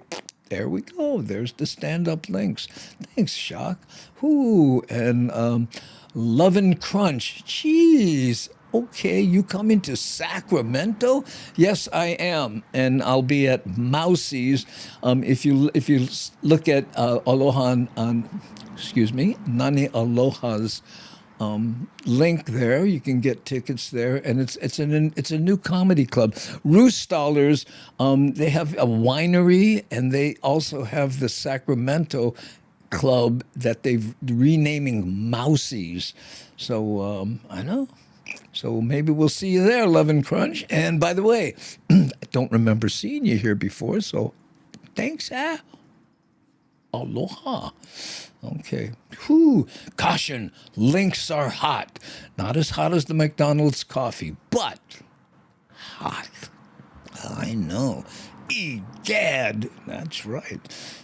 there we go. There's the stand-up links. Thanks, Shock. Whoo, and Love and Crunch. Jeez. Okay, you come into Sacramento? Yes, I am, and I'll be at Mousie's. If you look at Aloha Nani Aloha's link there, you can get tickets there, and it's a new comedy club. Roostallers, they have a winery, and they also have the Sacramento club that they've renaming Mousie's. So I know. So maybe we'll see you there, Love and Crunch. And by the way, I don't remember seeing you here before, so thanks, aloha. Okay. Whew. Caution, links are hot. Not as hot as the McDonald's coffee, but hot. I know. Egad. That's right.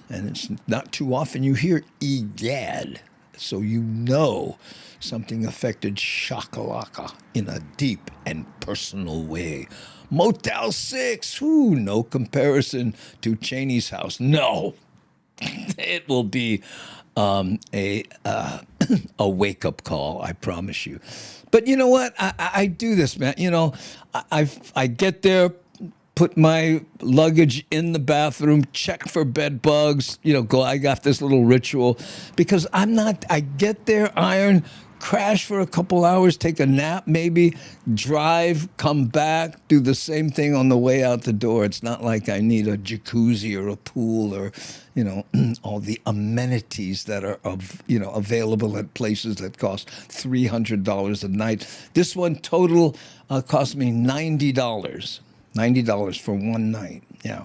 And it's not too often you hear egad. So you know something affected Shakalaka in a deep and personal way. Motel 6, ooh, no comparison to Cheney's house. No, it will be a wake-up call, I promise you. But you know what? I do this, man. You know, I get there, put my luggage in the bathroom, check for bed bugs, I got this little ritual because I get there, iron, crash for a couple hours, take a nap maybe, drive, come back, do the same thing on the way out the door. It's not like I need a jacuzzi or a pool or, all the amenities that are available at places that cost $300 a night. This one total cost me $90. $90 for one night, yeah.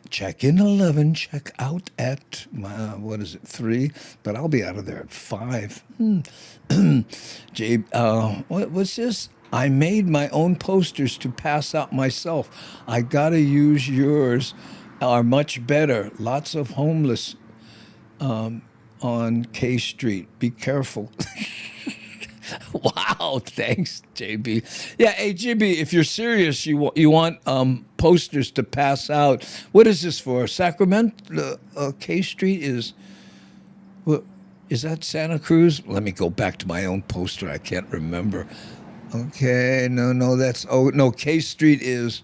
Check in 11, check out at, 3? But I'll be out of there at 5. What's this? I made my own posters to pass out myself. I gotta use yours, are much better. Lots of homeless on K Street. Be careful. Wow, thanks, JB. Yeah, hey, JB, if you're serious, you want posters to pass out. What is this for? Sacramento? K Street is... What, is that Santa Cruz? Let me go back to my own poster. I can't remember. Okay, no, that's... Oh, no, K Street is...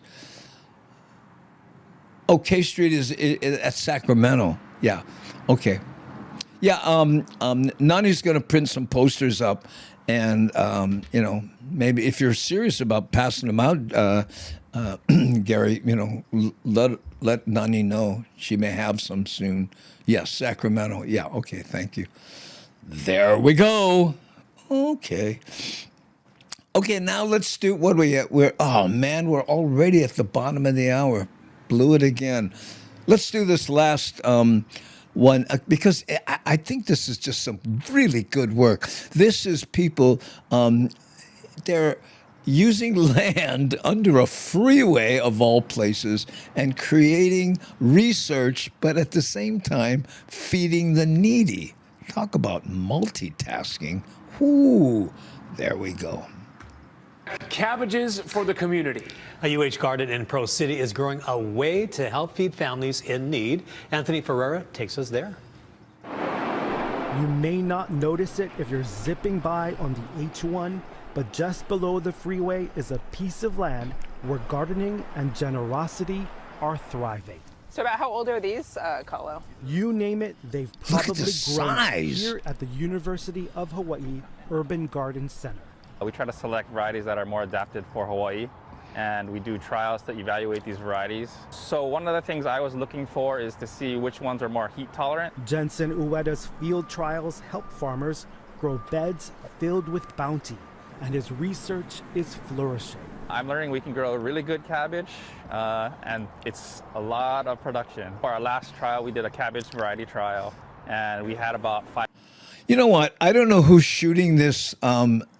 Oh, K Street is at Sacramento. Yeah, okay. Yeah, Nani's going to print some posters up. And, maybe if you're serious about passing them out, Gary, let Nani know. She may have some soon. Yes, Sacramento. Yeah, okay, thank you. There we go. Okay. Okay, now let's do, what are we at? We're already at the bottom of the hour. Blew it again. Let's do this last one, because I think this is just some really good work. This is people, they're using land under a freeway of all places and creating research, but at the same time, feeding the needy. Talk about multitasking. Whoo, there we go. Cabbages for the community. A UH garden in Pro City is growing a way to help feed families in need. Anthony Ferreira takes us there. You may not notice it if you're zipping by on the H1, but just below the freeway is a piece of land where gardening and generosity are thriving. So about how old are these, Kahlo? You name it, they've probably grown size. Here at the University of Hawaii Urban Garden Center. We try to select varieties that are more adapted for Hawaii, and we do trials to evaluate these varieties. So one of the things I was looking for is to see which ones are more heat tolerant. Jensen Ueda's field trials help farmers grow beds filled with bounty, and his research is flourishing. I'm learning we can grow a really good cabbage, and it's a lot of production. For our last trial, we did a cabbage variety trial, and we had about 5. You know what? I don't know who's shooting this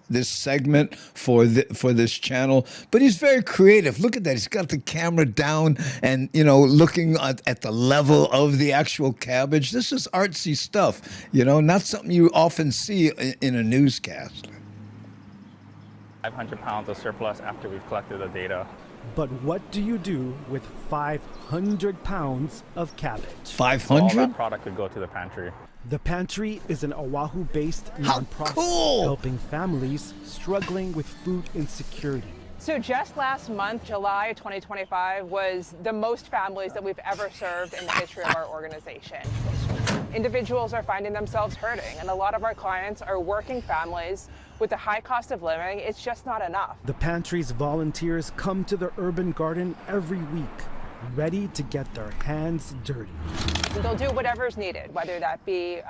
this segment for this channel, but he's very creative. Look at that. He's got the camera down and, looking at the level of the actual cabbage. This is artsy stuff, not something you often see in a newscast. 500 pounds of surplus after we've collected the data. But what do you do with 500 pounds of cabbage? 500? All that product could go to the pantry. The Pantry is an Oahu-based nonprofit helping families struggling with food insecurity. So just last month, July 2025, was the most families that we've ever served in the history of our organization. Individuals are finding themselves hurting, and a lot of our clients are working families with the high cost of living. It's just not enough. The Pantry's volunteers come to the urban garden every week, ready to get their hands dirty. They'll do whatever's needed, whether that be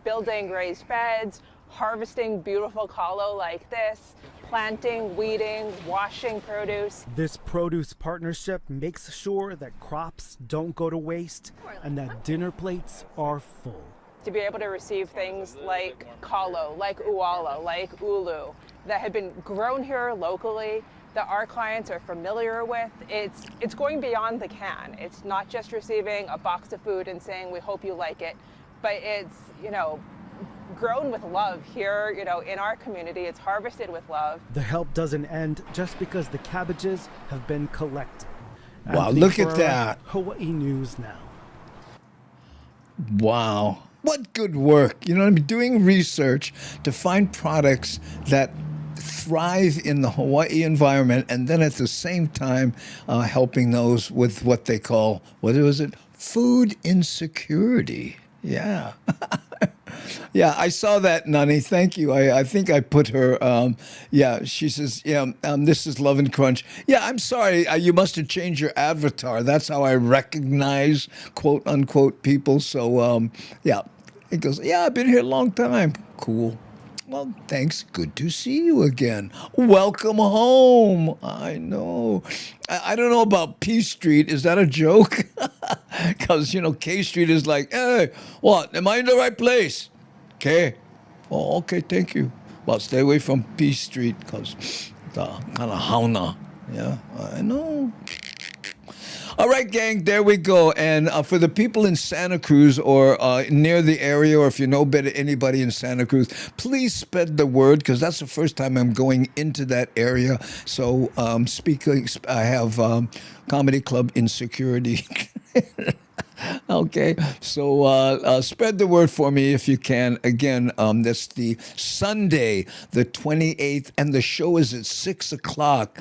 building raised beds, harvesting beautiful kalo like this, planting, weeding, washing produce. This produce partnership makes sure that crops don't go to waste and that dinner plates are full. To be able to receive things like kalo, like ualo, like ulu, that have been grown here locally, that our clients are familiar with, it's going beyond the can. It's not just receiving a box of food and saying, we hope you like it, but it's, grown with love here, in our community. It's harvested with love. The help doesn't end just because the cabbages have been collected. Wow, Anthony look at Ferrara, that. Hawaii News Now. Wow. What good work. I'm doing research to find products that thrive in the Hawaii environment, and then at the same time helping those with what they call, what was it? Food insecurity. Yeah. Yeah, I saw that, Nani. Thank you. I think I put her, she says, this is Love and Crunch. Yeah, I'm sorry. You must have changed your avatar. That's how I recognize, quote unquote, people. So, it goes, I've been here a long time. Cool. Well, thanks. Good to see you again. Welcome home. I know. I don't know about P Street. Is that a joke? Because, K Street is like, hey, what? Am I in the right place? Okay. Oh, okay. Thank you. Well, stay away from P Street because the kind of hauna. Yeah, I know. All right, gang, there we go. And for the people in Santa Cruz or near the area, or if you know anybody in Santa Cruz, please spread the word because that's the first time I'm going into that area. So I have Comedy Club Insecurity. Okay, so spread the word for me if you can. Again, that's the Sunday, the 28th, and the show is at 6 o'clock,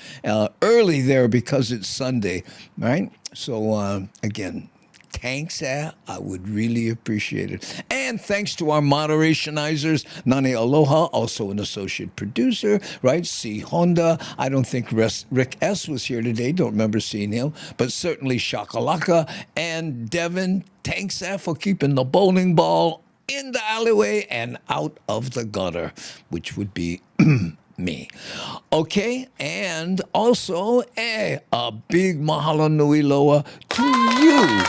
early there because it's Sunday, right? So, again, thanks, I would really appreciate it. And thanks to our moderationizers, Nani Aloha, also an associate producer, right? C. Honda. I don't think Rick S. was here today. Don't remember seeing him. But certainly Shakalaka and Devin. Thanks, for keeping the bowling ball in the alleyway and out of the gutter, which would be me. Okay, and also a big mahalo nui loa to you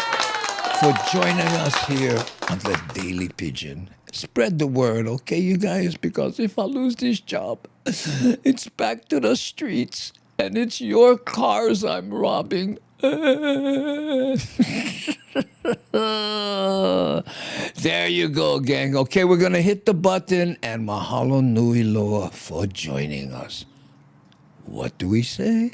for joining us here on the Daily Pigeon. Spread the word, okay, you guys? Because if I lose this job, it's back to the streets, and it's your cars I'm robbing. There you go, gang. Okay, we're going to hit the button, and mahalo nui loa for joining us. What do we say?